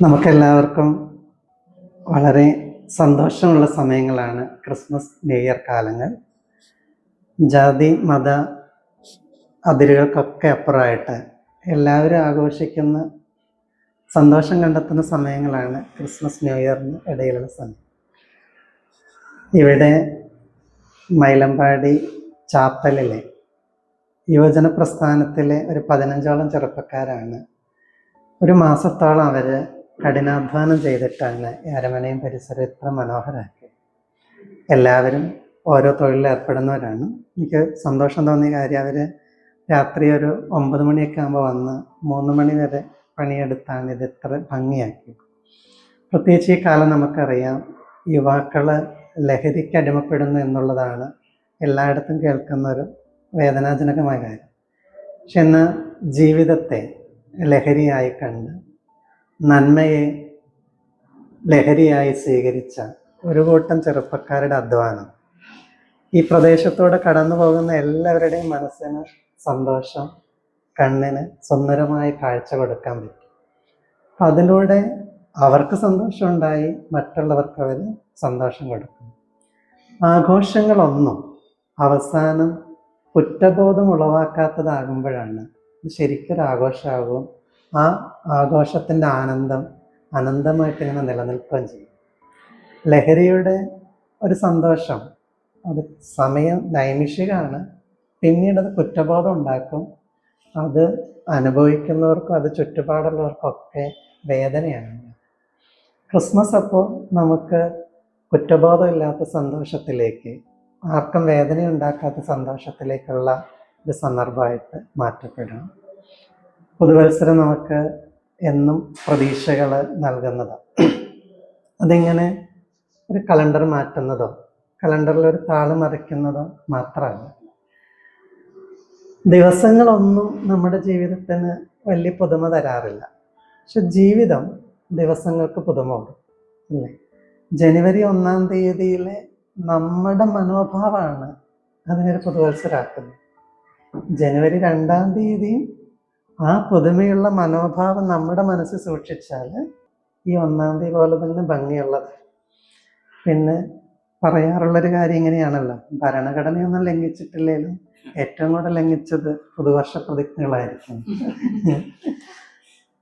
നമുക്കെല്ലാവർക്കും വളരെ സന്തോഷമുള്ള സമയങ്ങളാണ് ക്രിസ്മസ് ന്യൂ ഇയർ കാലങ്ങൾ. ജാതി മത അതിരുകൾക്കൊക്കെ അപ്പുറമായിട്ട് എല്ലാവരും ആഘോഷിക്കുന്ന, സന്തോഷം കണ്ടെത്തുന്ന സമയങ്ങളാണ് ക്രിസ്മസ് ന്യൂ ഇയറിന് ഇടയിലുള്ള സമയം. ഇവിടെ മൈലമ്പാടി ചാപ്പലിലെ യുവജന പ്രസ്ഥാനത്തിലെ ഒരു 15ഓളം ചെറുപ്പക്കാരാണ്. ഒരു മാസത്തോളം അവർ കഠിനാധ്വാനം ചെയ്തിട്ടാണ് ഈ അരമനയും പരിസരം ഇത്ര മനോഹരമാക്കി. എല്ലാവരും ഓരോ തൊഴിലിൽ ഏർപ്പെടുന്നവരാണ്. എനിക്ക് സന്തോഷം തോന്നിയ കാര്യം, അവർ രാത്രി ഒരു 9 മണിയൊക്കെ ആകുമ്പോൾ വന്ന് 3 മണി വരെ പണിയെടുത്താണ് ഇത് ഇത്ര ഭംഗിയാക്കി. പ്രത്യേകിച്ച് ഈ കാലം നമുക്കറിയാം, യുവാക്കൾ ലഹരിക്ക് അടിമപ്പെടുന്നു എന്നുള്ളതാണ് എല്ലായിടത്തും കേൾക്കുന്ന ഒരു വേദനാജനകമായ കാര്യം. പക്ഷെ ഇന്ന് ജീവിതത്തെ ലഹരിയായി കണ്ട് നന്മയെ ലഹരിയായി സ്വീകരിച്ച ഒരു കൂട്ടം ചെറുപ്പക്കാരുടെ അധ്വാനം ഈ പ്രദേശത്തൂടെ കടന്നു പോകുന്ന എല്ലാവരുടെയും മനസ്സിന് സന്തോഷം, കണ്ണിന് സുന്ദരമായ കാഴ്ച കൊടുക്കാൻ പറ്റും. അപ്പം അതിലൂടെ അവർക്ക് സന്തോഷമുണ്ടായി, മറ്റുള്ളവർക്ക് അവർ സന്തോഷം കൊടുക്കും. ആഘോഷങ്ങളൊന്നും അവസാനം കുറ്റബോധം ഉളവാക്കാത്തതാകുമ്പോഴാണ് ശരിക്കൊരാഘോഷമാകും. ആ ആഘോഷത്തിൻ്റെ ആനന്ദം അനന്തമായിട്ട് ഇങ്ങനെ നിലനിൽക്കുകയും ചെയ്യും. ലഹരിയുടെ ഒരു സന്തോഷം അത് സമയം നൈമിഷികമാണ്, പിന്നീട് അത് കുറ്റബോധം ഉണ്ടാക്കും. അത് അനുഭവിക്കുന്നവർക്കും അത് ചുറ്റുപാടുള്ളവർക്കൊക്കെ വേദനയാണ്. ക്രിസ്മസ് അപ്പോൾ നമുക്ക് കുറ്റബോധമില്ലാത്ത സന്തോഷത്തിലേക്ക്, ആർക്കും വേദന ഉണ്ടാക്കാത്ത സന്തോഷത്തിലേക്കുള്ള ഒരു സന്ദർഭമായിട്ട് മാറ്റപ്പെടണം. പുതുവത്സരം നമുക്ക് എന്നും പ്രതീക്ഷകൾ നൽകുന്നതാണ്. അതിങ്ങനെ ഒരു കലണ്ടർ മാറ്റുന്നതോ കലണ്ടറിൽ ഒരു താള് മറിക്കുന്നതോ മാത്രമല്ല. ദിവസങ്ങളൊന്നും നമ്മുടെ ജീവിതത്തിന് വലിയ പുതുമ തരാറില്ല, പക്ഷെ ജീവിതം ദിവസങ്ങൾക്ക് പുതുമ കൊടുക്കും, അല്ലേ? ജനുവരി 1-ാം തീയതിയിലെ നമ്മുടെ മനോഭാവമാണ് അതിനൊരു പുതുവത്സരാക്കുന്നത്. ജനുവരി 2-ാം തീയതിയും ആ പുതുമയുള്ള മനോഭാവം നമ്മുടെ മനസ്സിൽ സൂക്ഷിച്ചാൽ ഈ 1-ാം തീയതി പോലെ തന്നെ ഭംഗിയുള്ളത്. പിന്നെ പറയാറുള്ളൊരു കാര്യം ഇങ്ങനെയാണല്ലോ, ഭരണഘടനയൊന്നും ലംഘിച്ചിട്ടില്ലെങ്കിലും ഏറ്റവും കൂടുതൽ ലംഘിച്ചത് പുതുവർഷ പ്രതിജ്ഞകളായിരിക്കും.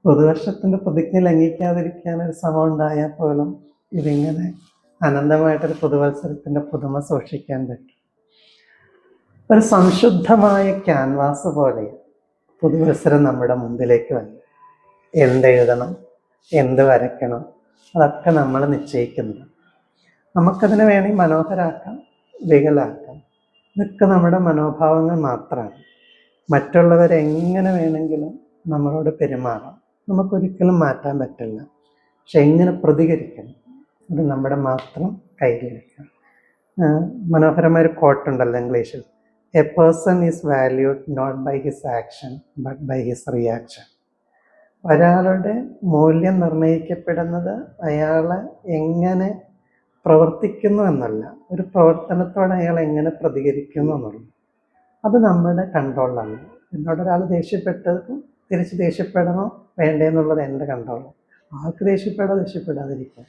പുതുവർഷത്തിൻ്റെ പ്രതിജ്ഞ ലംഘിക്കാതിരിക്കാൻ ഒരു ശ്രമം ഉണ്ടായാൽ പോലും ഇതിങ്ങനെ അനന്തമായിട്ടൊരു പുതുവത്സരത്തിൻ്റെ പുതുമ സൂക്ഷിക്കാൻ പറ്റും. ഒരു സംശുദ്ധമായ ക്യാൻവാസ് പോലെ പുതുവത്സരം നമ്മുടെ മുമ്പിലേക്ക് വന്നു. എന്തെഴുതണം, എന്ത് വരയ്ക്കണം, അതൊക്കെ നമ്മൾ നിശ്ചയിക്കുന്നത്. നമുക്കതിനെ വേണമെങ്കിൽ മനോഹരാക്കാം, വികലാക്കാം. ഇതൊക്കെ നമ്മുടെ മനോഭാവങ്ങൾ മാത്രമാണ്. മറ്റുള്ളവരെങ്ങനെ വേണമെങ്കിലും നമ്മളോട് പെരുമാറാം, നമുക്കൊരിക്കലും മാറ്റാൻ പറ്റില്ല. പക്ഷെ എങ്ങനെ പ്രതികരിക്കണം, അത് നമ്മുടെ മാത്രം കയ്യിലെടുക്കാം. മനോഹരമായൊരു കോട്ടുണ്ടല്ലോ ഇംഗ്ലീഷിൽ, a person is valued not by his action but by his reaction. ഒരാളുടെ മൂല്യം നിർണ്ണയിക്കപ്പെടുന്നത് അയാളെ എങ്ങനെ പ്രവർത്തിക്കുന്നു എന്നല്ല, ഒരു പ്രവർത്തനത്തോടെ അയാൾ എങ്ങനെ പ്രതികരിക്കുന്നു എന്നുള്ളത്. അത് നമ്മുടെ കൺട്രോളിലാണ്. എന്നോടൊരാൾ ദേഷ്യപ്പെട്ടത് തിരിച്ച് ദേഷ്യപ്പെടണോ വേണ്ടേ എന്നുള്ളത് എൻ്റെ കൺട്രോളാണ്. ആൾക്ക് ദേഷ്യപ്പെടാതിരിക്കുക.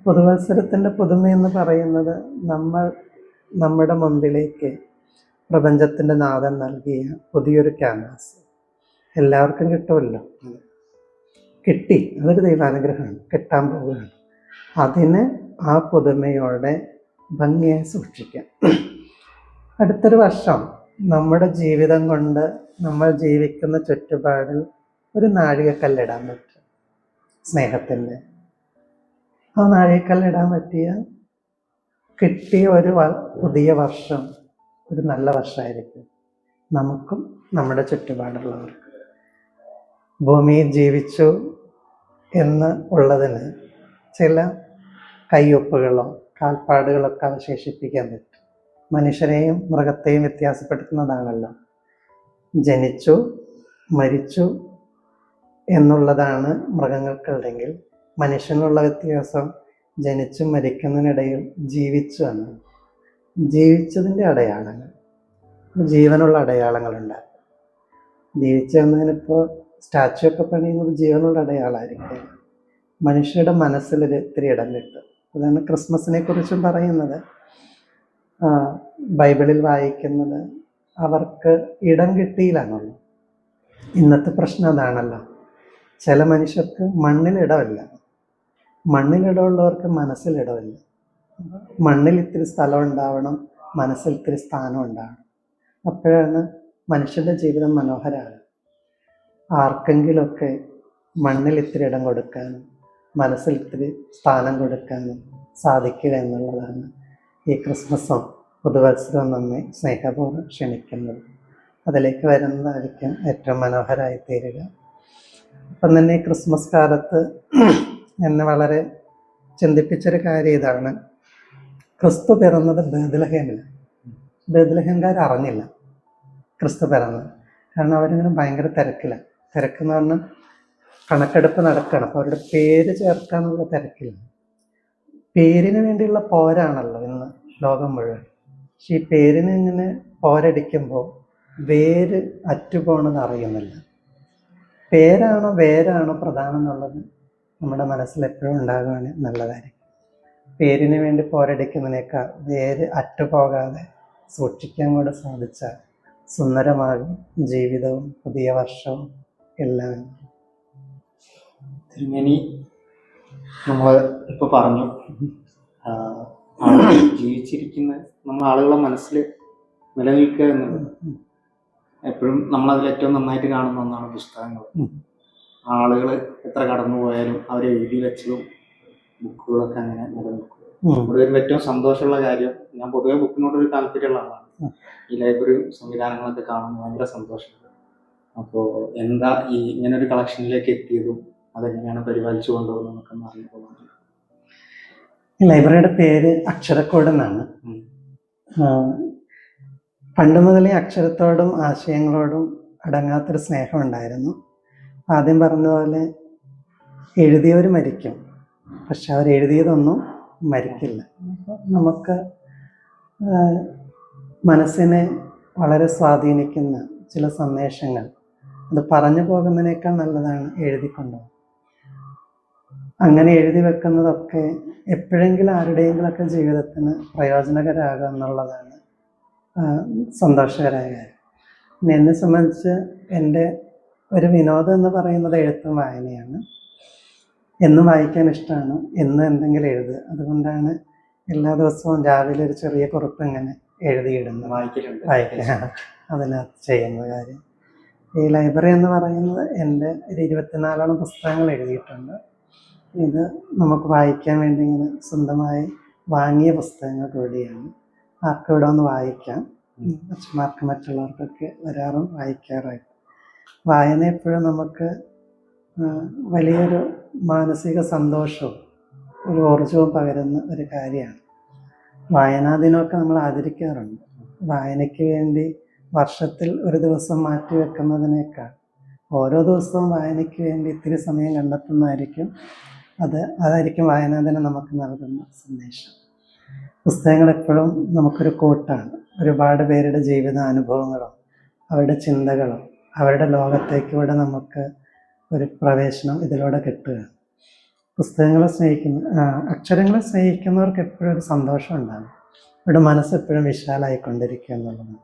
പുതുവത്സരത്തിൻ്റെ പുതുമയെന്ന് പറയുന്നത് നമ്മുടെ മുമ്പിലേക്ക് പ്രപഞ്ചത്തിൻ്റെ നാഥൻ നൽകിയ പുതിയൊരു ക്യാൻവാസ് എല്ലാവർക്കും കിട്ടുമല്ലോ. കിട്ടി, അതൊരു ദൈവാനുഗ്രഹമാണ്, കിട്ടാൻ പോവുകയാണ്. അതിന് ആ പുതുമയോടെ ഭംഗിയായി സൂക്ഷിക്കാം. അടുത്തൊരു വർഷം നമ്മുടെ ജീവിതം കൊണ്ട് നമ്മൾ ജീവിക്കുന്ന ചുറ്റുപാടിൽ ഒരു നാഴികക്കല്ലിടാൻ പറ്റും, സ്നേഹത്തിൻ്റെ. ആ നാഴികക്കല്ലിടാൻ പറ്റിയ കിട്ടിയ ഒരു പുതിയ വർഷം ഒരു നല്ല വർഷമായിരിക്കും നമുക്കും നമ്മുടെ ചുറ്റുപാടുള്ളവർക്കും. ഭൂമിയിൽ ജീവിച്ചു എന്ന് ഉള്ളതിന് ചില കയ്യൊപ്പുകളോ കാൽപ്പാടുകളൊക്കെ അവശേഷിപ്പിക്കാൻ പറ്റും. മനുഷ്യരെയും മൃഗത്തെയും വ്യത്യാസപ്പെടുത്തുന്നതാണല്ലോ. ജനിച്ചു മരിച്ചു എന്നുള്ളതാണ് മൃഗങ്ങൾക്കുണ്ടെങ്കിൽ മനുഷ്യനുള്ള വ്യത്യാസം ജനിച്ചും മരിക്കുന്നതിനിടയിൽ ജീവിച്ചു എന്ന്. ജീവിച്ചതിൻ്റെ അടയാളങ്ങൾ, ജീവനുള്ള അടയാളങ്ങളുണ്ടാകും. ജീവിച്ചു എന്നതിനിപ്പോൾ സ്റ്റാച്ചു ഒക്കെ പണിയുന്നത് ജീവനുള്ള അടയാളമായിരിക്കും. മനുഷ്യരുടെ മനസ്സിലൊരു ഇത്തിരി ഇടം കിട്ടും. അതാണ് ക്രിസ്മസിനെ കുറിച്ചും പറയുന്നത്. ബൈബിളിൽ വായിക്കുന്നത് അവർക്ക് ഇടം കിട്ടിയില്ലെന്നുള്ളു. ഇന്നത്തെ പ്രശ്നം അതാണല്ലോ. ചില മനുഷ്യർക്ക് മണ്ണിലിടമില്ല, മണ്ണിലിടമുള്ളവർക്ക് മനസ്സിലിടമില്ല. മണ്ണിൽ ഇത്തിരി സ്ഥലം ഉണ്ടാവണം, മനസ്സിൽ ഇത്തിരി സ്ഥാനം ഉണ്ടാവണം. അപ്പോഴാണ് മനുഷ്യൻ്റെ ജീവിതം മനോഹരമാണ്. ആർക്കെങ്കിലുമൊക്കെ മണ്ണിൽ ഇത്തിരി ഇടം കൊടുക്കാനും മനസ്സിൽ ഇത്തിരി സ്ഥാനം കൊടുക്കാനും സാധിക്കുക എന്നുള്ളതാണ് ഈ ക്രിസ്മസും പുതുവത്സരവും നമ്മെ സ്നേഹപൂർവ്വം ക്ഷണിക്കുന്നത്. അതിലേക്ക് വരുന്നതായിരിക്കും ഏറ്റവും മനോഹരമായി തീരുക. അപ്പം തന്നെ ഈ ക്രിസ്മസ് കാലത്ത് എന്നെ വളരെ ചിന്തിപ്പിച്ചൊരു കാര്യം ഇതാണ്. ക്രിസ്തു പിറന്നത് ബേത്ലഹേമിലാണ്. ബേത്ലഹേംകാർ അറിഞ്ഞില്ല ക്രിസ്തു പിറന്നത്. കാരണം അവരിങ്ങനെ ഭയങ്കര തിരക്കിലാണ്. തിരക്കെന്ന് പറഞ്ഞാൽ കണക്കെടുപ്പ് നടക്കുകയാണ്. അപ്പോൾ അവരുടെ പേര് ചേർക്കാനുള്ള തിരക്കിലാണ്. പേരിന് വേണ്ടിയുള്ള പോരാണല്ലോ ഇന്ന് ലോകം മുഴുവൻ. പക്ഷെ ഈ പേരിന് ഇങ്ങനെ പോരടിക്കുമ്പോൾ വേര് അറ്റുപോകണത് അറിയുന്നില്ല. പേരാണോ വേരാണോ പ്രധാനം എന്നുള്ളത് നമ്മുടെ മനസ്സിൽ എപ്പോഴും ഉണ്ടാകുകയാണെങ്കിൽ നല്ലതായിരിക്കും. പേരിന് വേണ്ടി പോരടിക്കുന്നതിനേക്കാൾ വേര് അറ്റുപോകാതെ സൂക്ഷിക്കാൻ കൂടെ സാധിച്ചാൽ സുന്ദരമാകും ജീവിതവും പുതിയ വർഷവും എല്ലാം. തിരുമേനി നമ്മൾ ഇപ്പോൾ പറഞ്ഞു, ജീവിച്ചിരിക്കുന്ന നമ്മൾ ആളുകളെ മനസ്സിൽ നിലനിൽക്കുക എന്നുള്ളത് എപ്പോഴും നമ്മളതിൽ ഏറ്റവും നന്നായിട്ട് കാണുന്ന ഒന്നാണ് പുസ്തകങ്ങൾ. ആളുകൾ എത്ര കടന്നു പോയാലും അവർ എഴുതി വെച്ചതും ബുക്കുകളൊക്കെ അങ്ങനെ നിലനിൽക്കും. ഇവിടെ ഒരു ഏറ്റവും സന്തോഷമുള്ള കാര്യം, ഞാൻ പൊതുവെ ബുക്കിനോടൊരു താല്പര്യമുള്ള ആളാണ്. ഈ ലൈബ്രറി സംവിധാനങ്ങളൊക്കെ കാണുമ്പോൾ ഭയങ്കര സന്തോഷമുണ്ട്. അപ്പോൾ എന്താ ഈ ഇങ്ങനൊരു കളക്ഷനിലേക്ക് എത്തിയതും അതെങ്ങനെയാണ് പരിപാലിച്ചു കൊണ്ടുപോകുന്നത് എന്നൊക്കെ ഒന്ന് അറിഞ്ഞു. ലൈബ്രറിയുടെ പേര് അക്ഷരക്കോട് എന്നാണ്. പണ്ട് മുതലേ അക്ഷരത്തോടും ആശയങ്ങളോടും അടങ്ങാത്തൊരു സ്നേഹമുണ്ടായിരുന്നു. ആദ്യം പറഞ്ഞതുപോലെ എഴുതിയവർ മരിക്കും, പക്ഷെ അവരെഴുതിയതൊന്നും മരിക്കില്ല. നമുക്ക് മനസ്സിനെ വളരെ സ്വാധീനിക്കുന്ന ചില സന്ദേശങ്ങൾ അത് പറഞ്ഞു പോകുന്നതിനേക്കാൾ നല്ലതാണ് എഴുതിക്കൊണ്ടുപോകുന്നത്. അങ്ങനെ എഴുതി വെക്കുന്നതൊക്കെ എപ്പോഴെങ്കിലും ആരുടെയെങ്കിലൊക്കെ ജീവിതത്തിന് പ്രയോജനകരമാകുക എന്നുള്ളതാണ് സന്തോഷകരമായ കാര്യം. പിന്നെ എന്നെ സംബന്ധിച്ച് എൻ്റെ ഒരു വിനോദം എന്ന് പറയുന്നത് എഴുത്തും വായനയാണ്. എന്നും വായിക്കാൻ ഇഷ്ടമാണ്, എന്നും എന്തെങ്കിലും എഴുതുക. അതുകൊണ്ടാണ് എല്ലാ ദിവസവും രാവിലെ ഒരു ചെറിയ കുറിപ്പ് ഇങ്ങനെ എഴുതിയിടുന്നു, വായിക്കാൻ അതിനകത്ത് ചെയ്യുന്ന കാര്യം. ഈ ലൈബ്രറി എന്ന് പറയുന്നത് എൻ്റെ ഒരു 24ഓളം പുസ്തകങ്ങൾ എഴുതിയിട്ടുണ്ട്. ഇത് നമുക്ക് വായിക്കാൻ വേണ്ടി ഇങ്ങനെ സ്വന്തമായി വാങ്ങിയ പുസ്തകങ്ങൾ കൂടിയാണ്. ആർക്കും ഇവിടെ ഒന്ന് വായിക്കാം, അച്ഛന്മാർക്ക് മറ്റുള്ളവർക്കൊക്കെ വരാറും വായിക്കാറായിട്ട്. വായന എപ്പോഴും നമുക്ക് വലിയൊരു മാനസിക സന്തോഷവും ഒരു ഊർജവും പകരുന്ന ഒരു കാര്യമാണ്. വായനാ ദിനമൊക്കെ നമ്മൾ ആചരിക്കാറുണ്ട്. വായനയ്ക്ക് വേണ്ടി വർഷത്തിൽ ഒരു ദിവസം മാറ്റി വെക്കുന്നതിനേക്കാൾ ഓരോ ദിവസവും വായനയ്ക്ക് വേണ്ടി ഇത്തിരി സമയം കണ്ടെത്തുന്നതായിരിക്കും അതായിരിക്കും വായനാ ദിനം നമുക്ക് നൽകുന്ന സന്ദേശം. പുസ്തകങ്ങൾ എപ്പോഴും നമുക്കൊരു കൂട്ടാണ്. ഒരുപാട് പേരുടെ ജീവിതാനുഭവങ്ങളും അവരുടെ ചിന്തകളും അവരുടെ ലോകത്തേക്കൂടെ നമുക്ക് ഒരു പ്രവേശനം ഇതിലൂടെ കിട്ടുകയാണ്. പുസ്തകങ്ങളെ അക്ഷരങ്ങളെ സ്നേഹിക്കുന്നവർക്ക് എപ്പോഴും ഒരു സന്തോഷം ഉണ്ടാകും. അവരുടെ മനസ്സെപ്പോഴും വിശാലമായിക്കൊണ്ടിരിക്കുക എന്നുള്ളതാണ്.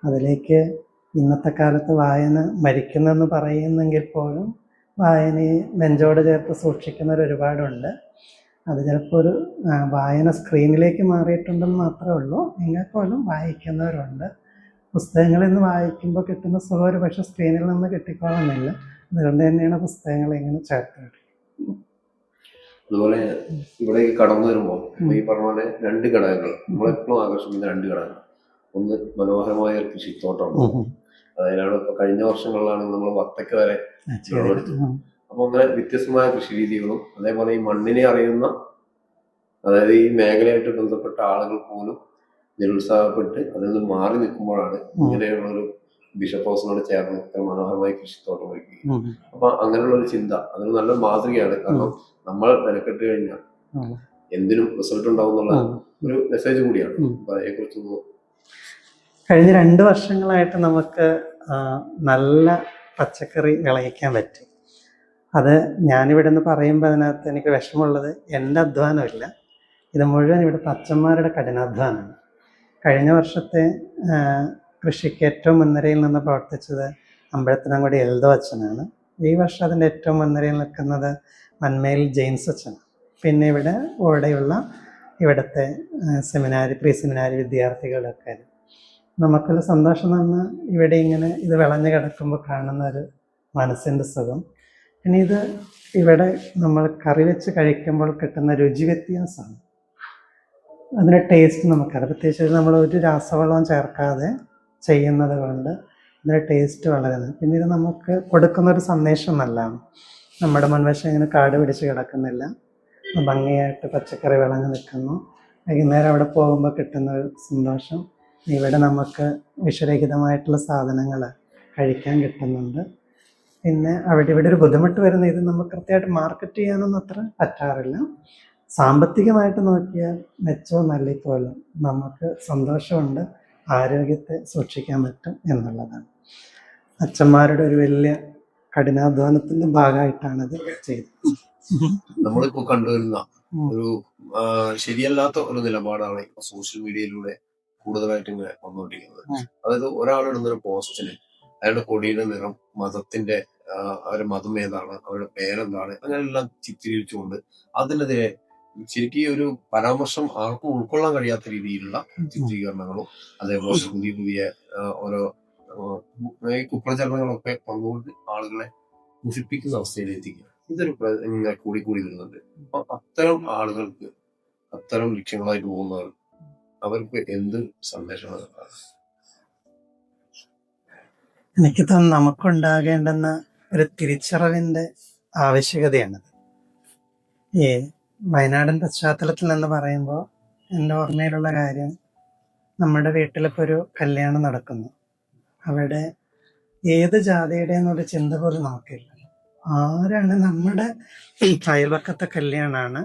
അതിലേക്ക് ഇന്നത്തെ കാലത്ത് വായന മരിക്കുന്നെന്ന് പറയുന്നെങ്കിൽ പോലും വായനയെ നെഞ്ചോട് ചേർത്ത് സൂക്ഷിക്കുന്നവർ ഒരുപാടുണ്ട്. അത് ചിലപ്പോൾ ഒരു വായന സ്ക്രീനിലേക്ക് മാറിയിട്ടുണ്ടെന്ന് മാത്രമേ ഉള്ളൂ. എങ്കിൽ പോലും വായിക്കുന്നവരുണ്ട്. പുസ്തകങ്ങളിൽ നിന്ന് വായിക്കുമ്പോൾ കിട്ടുന്ന സുഖം ഒരു പക്ഷേ സ്ക്രീനിൽ നിന്ന് കിട്ടിക്കോളുന്നില്ല. അതുകൊണ്ട് തന്നെയാണ് പുസ്തകങ്ങൾ ഇങ്ങനെ ചേർത്തത്. അതുപോലെ ഇവിടേക്ക് കടന്നു വരുമ്പോൾ ഈ പറഞ്ഞ പോലെ രണ്ട് ഘടകങ്ങൾ നമ്മളെപ്പോഴും ആകർഷിക്കുന്ന രണ്ട് ഘടകങ്ങൾ. ഒന്ന് മനോഹരമായ ഒരു കൃഷിത്തോട്ടമാണ്. അതിലാണ് ഇപ്പൊ കഴിഞ്ഞ വർഷങ്ങളിലാണ് നമ്മൾ വത്തക്ക വരെ വിളവെടുത്തു. അപ്പൊ അങ്ങനെ വ്യത്യസ്തമായ കൃഷി രീതികളും അതേപോലെ ഈ മണ്ണിനെ അറിയുന്ന, അതായത് ഈ മേഖലയായിട്ട് ബന്ധപ്പെട്ട ആളുകൾ പോലും നിരുത്സാഹപ്പെട്ട് അതിൽ നിന്ന് മാറി നിൽക്കുമ്പോഴാണ് ഇങ്ങനെയുള്ളൊരു ബിഷപ്പ് ഹൗസിനോട് ചേർന്ന് ഇത്ര മനോഹരമായി കൃഷിത്തോട്ടം വയ്ക്കുക. അപ്പൊ അങ്ങനെയുള്ള ഒരു ചിന്ത അതൊരു നല്ല മാതൃകയാണ്. കാരണം നമ്മൾ മെനക്കെട്ട് കഴിഞ്ഞാൽ എന്തിനും റിസൾട്ട് ഉണ്ടാവും എന്നുള്ള ഒരു മെസ്സേജ് കൂടിയാണ്. അപ്പൊ അതേക്കുറിച്ച് കഴിഞ്ഞ 2 വർഷങ്ങളായിട്ട് നമുക്ക് നല്ല പച്ചക്കറി വിളയിക്കാൻ പറ്റി. അത് ഞാനിവിടെ നിന്ന് പറയുമ്പോൾ അതിനകത്ത് എനിക്ക് വിഷമമുള്ളത് എൻ്റെ അധ്വാനമില്ല, ഇത് മുഴുവൻ ഇവിടുത്തെ അച്ഛന്മാരുടെ കഠിനാധ്വാനമാണ്. കഴിഞ്ഞ വർഷത്തെ കൃഷിക്ക് ഏറ്റവും മുൻനിരയിൽ നിന്ന് പ്രവർത്തിച്ചത് അമ്പഴത്തിനംകുടി എൽദോ അച്ഛനാണ്. ഈ വർഷം അതിൻ്റെ ഏറ്റവും മുൻനിരയിൽ നിൽക്കുന്നത് മന്മേൽ ജെയിംസ് അച്ഛനാണ്. പിന്നെ ഇവിടെയുള്ള ഇവിടുത്തെ പ്രീ സെമിനാരി വിദ്യാർത്ഥികളൊക്കെ. നമുക്കൊരു സന്തോഷം എന്ന് ഇവിടെ ഇങ്ങനെ ഇത് വിളഞ്ഞു കിടക്കുമ്പോൾ കാണുന്ന ഒരു മനസ്സിൻ്റെ സുഖം. പിന്നെ ഇത് ഇവിടെ നമ്മൾ കറി വെച്ച് കഴിക്കുമ്പോൾ കിട്ടുന്ന രുചി വ്യത്യാസമാണ്. അതിൻ്റെ ടേസ്റ്റ് നമുക്കറിയാം. പ്രത്യേകിച്ച് നമ്മൾ ഒരു രാസവളവും ചേർക്കാതെ ചെയ്യുന്നത് കൊണ്ട് ഇതിൻ്റെ ടേസ്റ്റ് വളരെ. പിന്നെ ഇത് നമുക്ക് കൊടുക്കുന്നൊരു സന്ദേശം നല്ലതാണ്. നമ്മുടെ മുൻവശം ഇങ്ങനെ കാട് പിടിച്ച് കിടക്കുന്നില്ല, ഭംഗിയായിട്ട് പച്ചക്കറി വിളഞ്ഞു നിൽക്കുന്നു. വൈകുന്നേരം അവിടെ പോകുമ്പോൾ കിട്ടുന്ന ഒരു സന്തോഷം. ഇവിടെ നമുക്ക് വിഷരഹിതമായിട്ടുള്ള സാധനങ്ങൾ കഴിക്കാൻ കിട്ടുന്നുണ്ട്. പിന്നെ ഇവിടെ ഒരു ബുദ്ധിമുട്ട് വരുന്ന, ഇത് നമുക്ക് കൃത്യമായിട്ട് മാർക്കറ്റ് ചെയ്യാനൊന്നും അത്ര പറ്റാറില്ല. സാമ്പത്തികമായിട്ട് നോക്കിയാൽ മെച്ചവും നല്ലിപ്പോലും നമുക്ക് സന്തോഷമുണ്ട്, ആരോഗ്യത്തെ സൂക്ഷിക്കാൻ പറ്റും എന്നുള്ളതാണ്. അച്ഛന്മാരുടെ ഒരു വലിയ കഠിനാധ്വാനത്തിന്റെ ഭാഗമായിട്ടാണ് ഇത് ചെയ്തത്. നമ്മളിപ്പോ കണ്ടുവരുന്ന ഒരു ശരിയല്ലാത്ത ഒരു നിലപാടാണ് സോഷ്യൽ മീഡിയയിലൂടെ കൂടുതലായിട്ട് ഇങ്ങനെ വന്നുകൊണ്ടിരിക്കുന്നത്. അതായത് ഒരാളിടുന്നൊരു പോസ്റ്റിന് അയാളുടെ കൊടിയുടെ നിറം, മതത്തിന്റെ അവരുടെ മതം ഏതാണ്, അവരുടെ പേരെന്താണ്, അങ്ങനെയെല്ലാം ചിത്രീകരിച്ചുകൊണ്ട് അതിനെതിരെ ശരിക്കും ഒരു പരാമർശം ആർക്കും ഉൾക്കൊള്ളാൻ കഴിയാത്ത രീതിയിലുള്ള ചിത്രീകരണങ്ങളും അതേപോലെ പുതിയ ഓരോ കുപ്രചരണങ്ങളൊക്കെ പങ്കുകൊണ്ട് ആളുകളെ മുഷിപ്പിക്കുന്ന അവസ്ഥയിലെത്തിക്കുക. ഇതൊരു കൂടി വരുന്നുണ്ട്. അപ്പൊ അത്തരം ആളുകൾക്ക്, അത്തരം ലക്ഷ്യങ്ങളായിട്ട് പോകുന്നവർ, അവർക്ക് എന്ത് സന്ദേശമാണ്? എനിക്ക് തോന്നുന്നു നമുക്കുണ്ടാകേണ്ടുന്ന ഒരു തിരിച്ചറിവിന്റെ ആവശ്യകതയാണത്. ഈ വയനാടൻ പശ്ചാത്തലത്തിൽ എന്ന് പറയുമ്പോൾ എൻ്റെ ഓർമ്മയിലുള്ള കാര്യം, നമ്മുടെ വീട്ടിലിപ്പോൾ ഒരു കല്യാണം നടക്കുന്നു, അവിടെ ഏത് ജാതിയുടെ എന്നൊരു ചിന്ത പോലും നമുക്കില്ല. ആരാണ് നമ്മുടെ അയൽവക്കത്തെ കല്യാണമാണ്,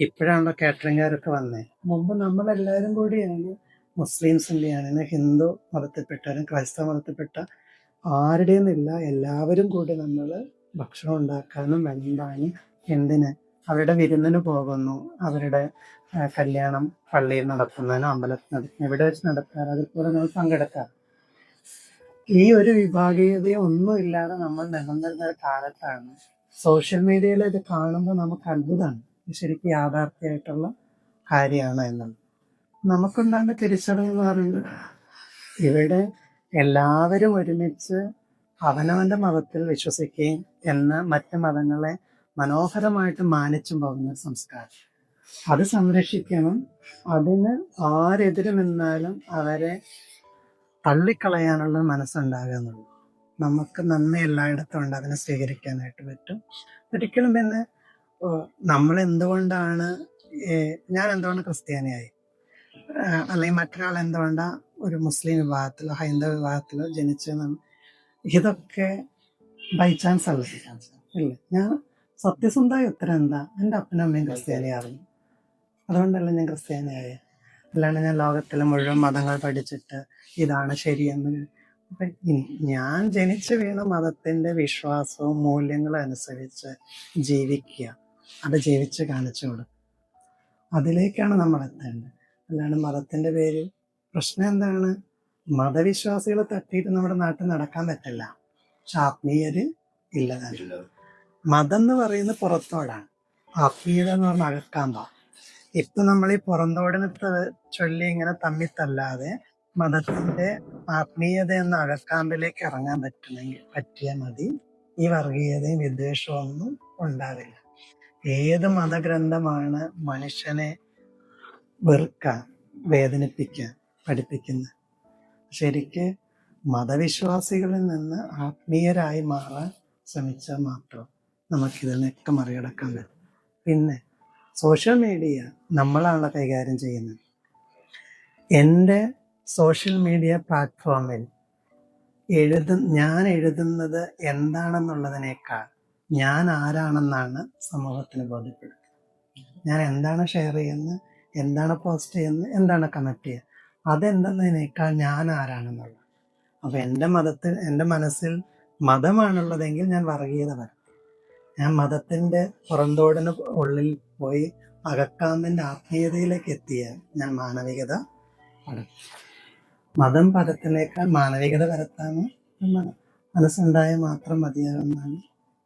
ഇപ്പോഴാണല്ലോ കാറ്ററിംഗുകാരൊക്കെ വന്നേ. മുമ്പ് നമ്മളെല്ലാവരും കൂടിയാണ്, മുസ്ലിംസിൻ്റെ ആണെങ്കിൽ ഹിന്ദു മതത്തിൽപ്പെട്ടവരും ക്രൈസ്തവ മതത്തിൽപ്പെട്ട ആരുടെയും ഇല്ല, എല്ലാവരും കൂടി നമ്മൾ ഭക്ഷണം ഉണ്ടാക്കാനും വെന്താനും എന്തിന് അവരുടെ വിരുന്നിന് പോകുന്നു, അവരുടെ കല്യാണം പള്ളിയിൽ നടത്തുന്നതിനോ അമ്പലത്തിൽ നടത്തുന്നു, എവിടെ വെച്ച് നടത്താറ് അതുപോലെ നമ്മൾ പങ്കെടുക്കാം. ഈ ഒരു വിഭാഗീയതയും ഒന്നും ഇല്ലാതെ നമ്മൾ നിലനിന്നിരുന്ന ഒരു കാലത്താണ് സോഷ്യൽ മീഡിയയിൽ ഇത് കാണുമ്പോൾ നമുക്ക് അത്ഭുതമാണ്. ശരിക്കും യാഥാർത്ഥ്യമായിട്ടുള്ള കാര്യമാണ് എന്നുള്ളത്. നമുക്കുണ്ടാകുന്ന തിരിച്ചറിവ് എന്ന് പറയുന്നത്, ഇവിടെ എല്ലാവരും ഒരുമിച്ച് അവനവൻ്റെ മതത്തിൽ വിശ്വസിക്കുകയും എന്നാൽ മറ്റ് മതങ്ങളെ മനോഹരമായിട്ട് മാനിച്ചും പോകുന്ന ഒരു സംസ്കാരം, അത് സംരക്ഷിക്കണം. അതിന് ആരെതിര് നിന്നാലും അവരെ തള്ളിക്കളയാനുള്ള മനസ്സുണ്ടാകുക എന്നുള്ളൂ. നമുക്ക് നന്മ എല്ലായിടത്തും ഉണ്ട്, അതിനെ സ്വീകരിക്കാനായിട്ട് പറ്റും. ഒരിക്കലും പിന്നെ ഞാൻ എന്തുകൊണ്ട് ക്രിസ്ത്യാനിയായി, അല്ലെങ്കിൽ മറ്റൊരാൾ എന്തുകൊണ്ടാണ് ഒരു മുസ്ലിം വിഭാഗത്തിലോ ഹൈന്ദവ വിഭാഗത്തിലോ ജനിച്ചതെന്ന്, ഇതൊക്കെ ബൈ ചാൻസ് അല്ല. ഇല്ല, ഞാൻ സത്യസന്ധമായ ഉത്തരം എന്താ, എൻ്റെ അപ്പനും അമ്മയും ക്രിസ്ത്യാനിയായിരുന്നു, അതുകൊണ്ടല്ല ഞാൻ ക്രിസ്ത്യാനിയായ. അല്ലാണ്ട് ഞാൻ ലോകത്തിലെ മുഴുവൻ മതങ്ങൾ പഠിച്ചിട്ട് ഇതാണ് ശരിയെന്ന്. അപ്പം ഞാൻ ജനിച്ചു വീണ മതത്തിൻ്റെ വിശ്വാസവും മൂല്യങ്ങളും അനുസരിച്ച് ജീവിക്കുക, അത് ജീവിച്ച് കാണിച്ചു കൊടുക്കുക, അതിലേക്കാണ് നമ്മൾ എത്തേണ്ടത്. അല്ലാണ്ട് മതത്തിൻ്റെ പേരിൽ പ്രശ്നം എന്താണ്, മതവിശ്വാസികളെ തട്ടിയിട്ട് നമ്മുടെ നാട്ടിൽ നടക്കാൻ പറ്റില്ല, പക്ഷെ ആത്മീയര് ഇല്ലതാണ്. മതം എന്ന് പറയുന്നത് പുറത്തോടാണ്, ആത്മീയത എന്ന് പറഞ്ഞാൽ അകക്കാമ്പാ. ഇപ്പൊ നമ്മൾ ഈ പുറന്തോടിനെ ചൊല്ലി ഇങ്ങനെ തമ്മിത്തല്ലാതെ മതത്തിന്റെ ആത്മീയത എന്ന അകക്കാമ്പിലേക്ക് ഇറങ്ങാൻ പറ്റിയാൽ മതി, ഈ വർഗീയതയും വിദ്വേഷവും ഒന്നും ഉണ്ടാവില്ല. ഏത് മതഗ്രന്ഥമാണ് മനുഷ്യനെ വെറുക്കാൻ, വേദനിപ്പിക്കാൻ പഠിപ്പിക്കുന്നത്? ശരിക്ക് മതവിശ്വാസികളിൽ നിന്ന് ആത്മീയരായി മാറാൻ ശ്രമിച്ചാൽ മാത്രം നമുക്കിതിനൊക്കെ മറികടക്കാൻ പറ്റും. പിന്നെ സോഷ്യൽ മീഡിയ നമ്മളാണ് കൈകാര്യം ചെയ്യുന്നത്. എൻ്റെ സോഷ്യൽ മീഡിയ പ്ലാറ്റ്ഫോമിൽ ഞാൻ എഴുതുന്നത് എന്താണെന്നുള്ളതിനേക്കാൾ ഞാൻ ആരാണെന്നാണ് സമൂഹത്തിന് ബോധ്യപ്പെടുന്നത്. ഞാൻ എന്താണ് ഷെയർ ചെയ്യുന്നത്, എന്താണ് പോസ്റ്റ് ചെയ്യുന്നത്, എന്താണ് കമന്റ് ചെയ്യുക, അതെന്തെന്നതിനേക്കാൾ ഞാൻ ആരാണെന്നുള്ളത്. അപ്പൊ എൻ്റെ മനസ്സിൽ മതമാണുള്ളതെങ്കിൽ ഞാൻ വർഗീയത വരും. ഞാൻ മതത്തിന്റെ പുറന്തോടിന് ഉള്ളിൽ പോയി അകക്കാമ്പിന്റെ ആത്മീയതയിലേക്ക് എത്തിയാൽ ഞാൻ മാനവികത പടർത്തും. മതം പദത്തിനേക്കാൾ മാനവികത പരത്താനും മനസ്സുണ്ടായാൽ മാത്രം മതിയാകുമെന്നാണ്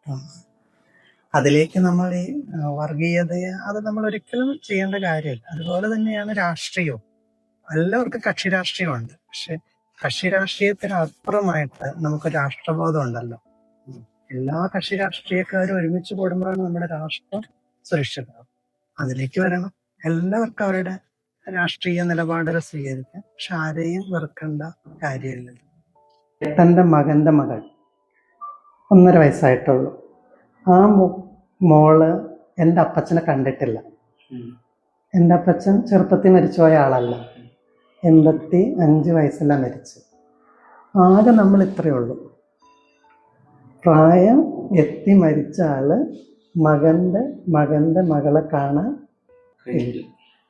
തോന്നുന്നത്. അതിലേക്ക് നമ്മൾ ഈ വർഗീയതയെ അത് നമ്മൾ ഒരിക്കലും ചെയ്യേണ്ട കാര്യമില്ല. അതുപോലെ തന്നെയാണ് രാഷ്ട്രീയവും. എല്ലാവർക്കും കക്ഷി രാഷ്ട്രീയമുണ്ട്, പക്ഷെ കക്ഷി രാഷ്ട്രീയത്തിന് അപ്പുറമായിട്ട് നമുക്ക് രാഷ്ട്രബോധം ഉണ്ടല്ലോ. എല്ലാ കക്ഷി രാഷ്ട്രീയക്കാരും ഒരുമിച്ച് കൂടുമ്പോഴാണ് നമ്മുടെ രാഷ്ട്രം സുരക്ഷിതമാകും. അതിലേക്ക് വരണം. എല്ലാവർക്കും അവരുടെ രാഷ്ട്രീയ നിലപാടുകൾ സ്വീകരിക്കാം, പക്ഷെ ആരെയും വെറുക്കേണ്ട കാര്യമില്ല. ഏട്ടൻ്റെ മകന്റെ മകൾ 1.5 വയസ്സായിട്ടുള്ളൂ. ആ മോള് എൻ്റെ അപ്പച്ചനെ കണ്ടിട്ടില്ല. എൻ്റെ അപ്പച്ചൻ ചെറുപ്പത്തിൽ മരിച്ചുപോയ ആളല്ല, 85 വയസ്സിലാണ് മരിച്ചു. ആകെ നമ്മൾ ഇത്രയേ ഉള്ളൂ. പ്രായം എത്തി മരിച്ച ആള് മകന്റെ മകളെ കാണാൻ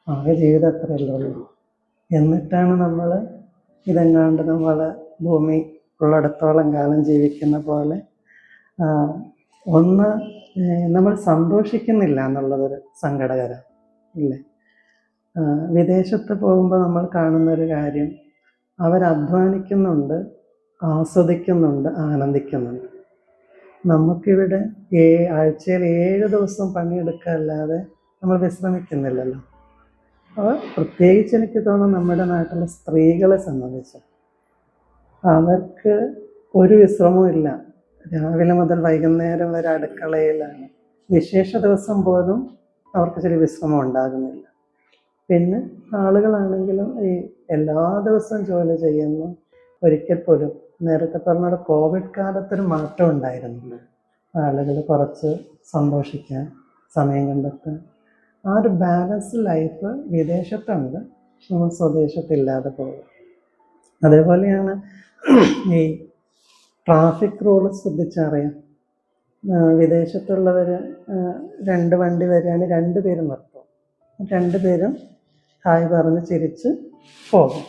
ആകെ ജീവിതം അത്രയല്ലേ ഉള്ളൂ. എന്നിട്ടാണ് നമ്മൾ ഇതെങ്ങാണ്ട് നമ്മളെ ഭൂമി ഉള്ളിടത്തോളം കാലം ജീവിക്കുന്ന പോലെ നമ്മൾ സന്തോഷിക്കുന്നില്ല എന്നുള്ളതൊരു സങ്കടകരം ഇല്ലേ. വിദേശത്ത് പോകുമ്പോൾ നമ്മൾ കാണുന്നൊരു കാര്യം, അവരധ്വാനിക്കുന്നുണ്ട്, ആസ്വദിക്കുന്നുണ്ട്, ആനന്ദിക്കുന്നുണ്ട്. നമുക്കിവിടെ ആഴ്ചയിൽ 7 ദിവസം പണിയെടുക്കല്ലാതെ നമ്മൾ വിശ്രമിക്കുന്നില്ലല്ലോ. അപ്പോൾ പ്രത്യേകിച്ച് എനിക്ക് തോന്നുന്നു നമ്മുടെ നാട്ടിലെ സ്ത്രീകളെ സംബന്ധിച്ച് അവർക്ക് ഒരു വിശ്രമവും ഇല്ല. രാവിലെ മുതൽ വൈകുന്നേരം വരെ അടുക്കളയിലാണ്. വിശേഷ ദിവസം പോലും അവർക്ക് ചെറിയ വിശ്രമം ഉണ്ടാകുന്നില്ല. പിന്നെ ആളുകളാണെങ്കിലും ഈ എല്ലാ ദിവസവും ജോലി ചെയ്യുന്നു. ഒരിക്കൽ പോലും നേരത്തെ പറഞ്ഞ കോവിഡ് കാലത്തൊരു മാറ്റം ഉണ്ടായിരുന്നു. ആളുകൾ കുറച്ച് സന്തോഷിക്കാൻ സമയം കണ്ടെത്താൻ. ആ ഒരു ബാലൻസ് ലൈഫ് വിദേശത്തുണ്ട്, നമ്മൾ സ്വദേശത്തില്ലാതെ പോകും. അതേപോലെയാണ് ഈ ട്രാഫിക് റൂൾ ശ്രദ്ധിച്ചറിയാം. വിദേശത്തുള്ളവർ 2 വണ്ടി വരികയാണ്, 2 പേരും നിർത്തും, 2 പേരും ഹായ് പറഞ്ഞ് ചിരിച്ച് പോകും.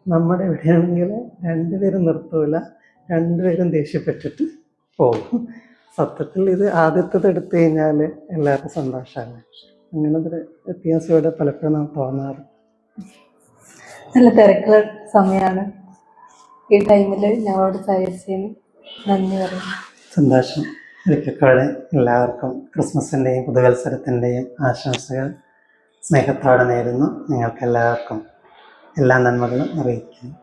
നമ്മുടെ ഇവിടെയാണെങ്കിൽ 2 പേരും നിർത്തൂല, 2 പേരും ദേഷ്യപ്പെട്ടിട്ട് പോകും. സത്യത്തിൽ ഇത് ആദ്യത്തേത് എടുത്തു കഴിഞ്ഞാൽ എല്ലാവർക്കും സന്തോഷമാണ്. അങ്ങനത്തെ ഒരു വ്യത്യാസം ഇവിടെ പലപ്പോഴും നമുക്ക് തോന്നാറ്. നല്ല തിരക്കുള്ള സമയമാണ്. ഈ ടൈമിൽ ഞങ്ങളോട് സഹകരിച്ചതിന് നന്ദി പറയുന്നു. സന്തോഷം. ഒരിക്കൽ എല്ലാവർക്കും ക്രിസ്മസിൻ്റെയും പുതുവത്സരത്തിൻ്റെയും ആശംസകൾ സ്നേഹത്തോടെ നേരുന്നു. നിങ്ങൾക്ക് എല്ലാവർക്കും എല്ലാ നന്മകളും അറിയിക്കുന്നു.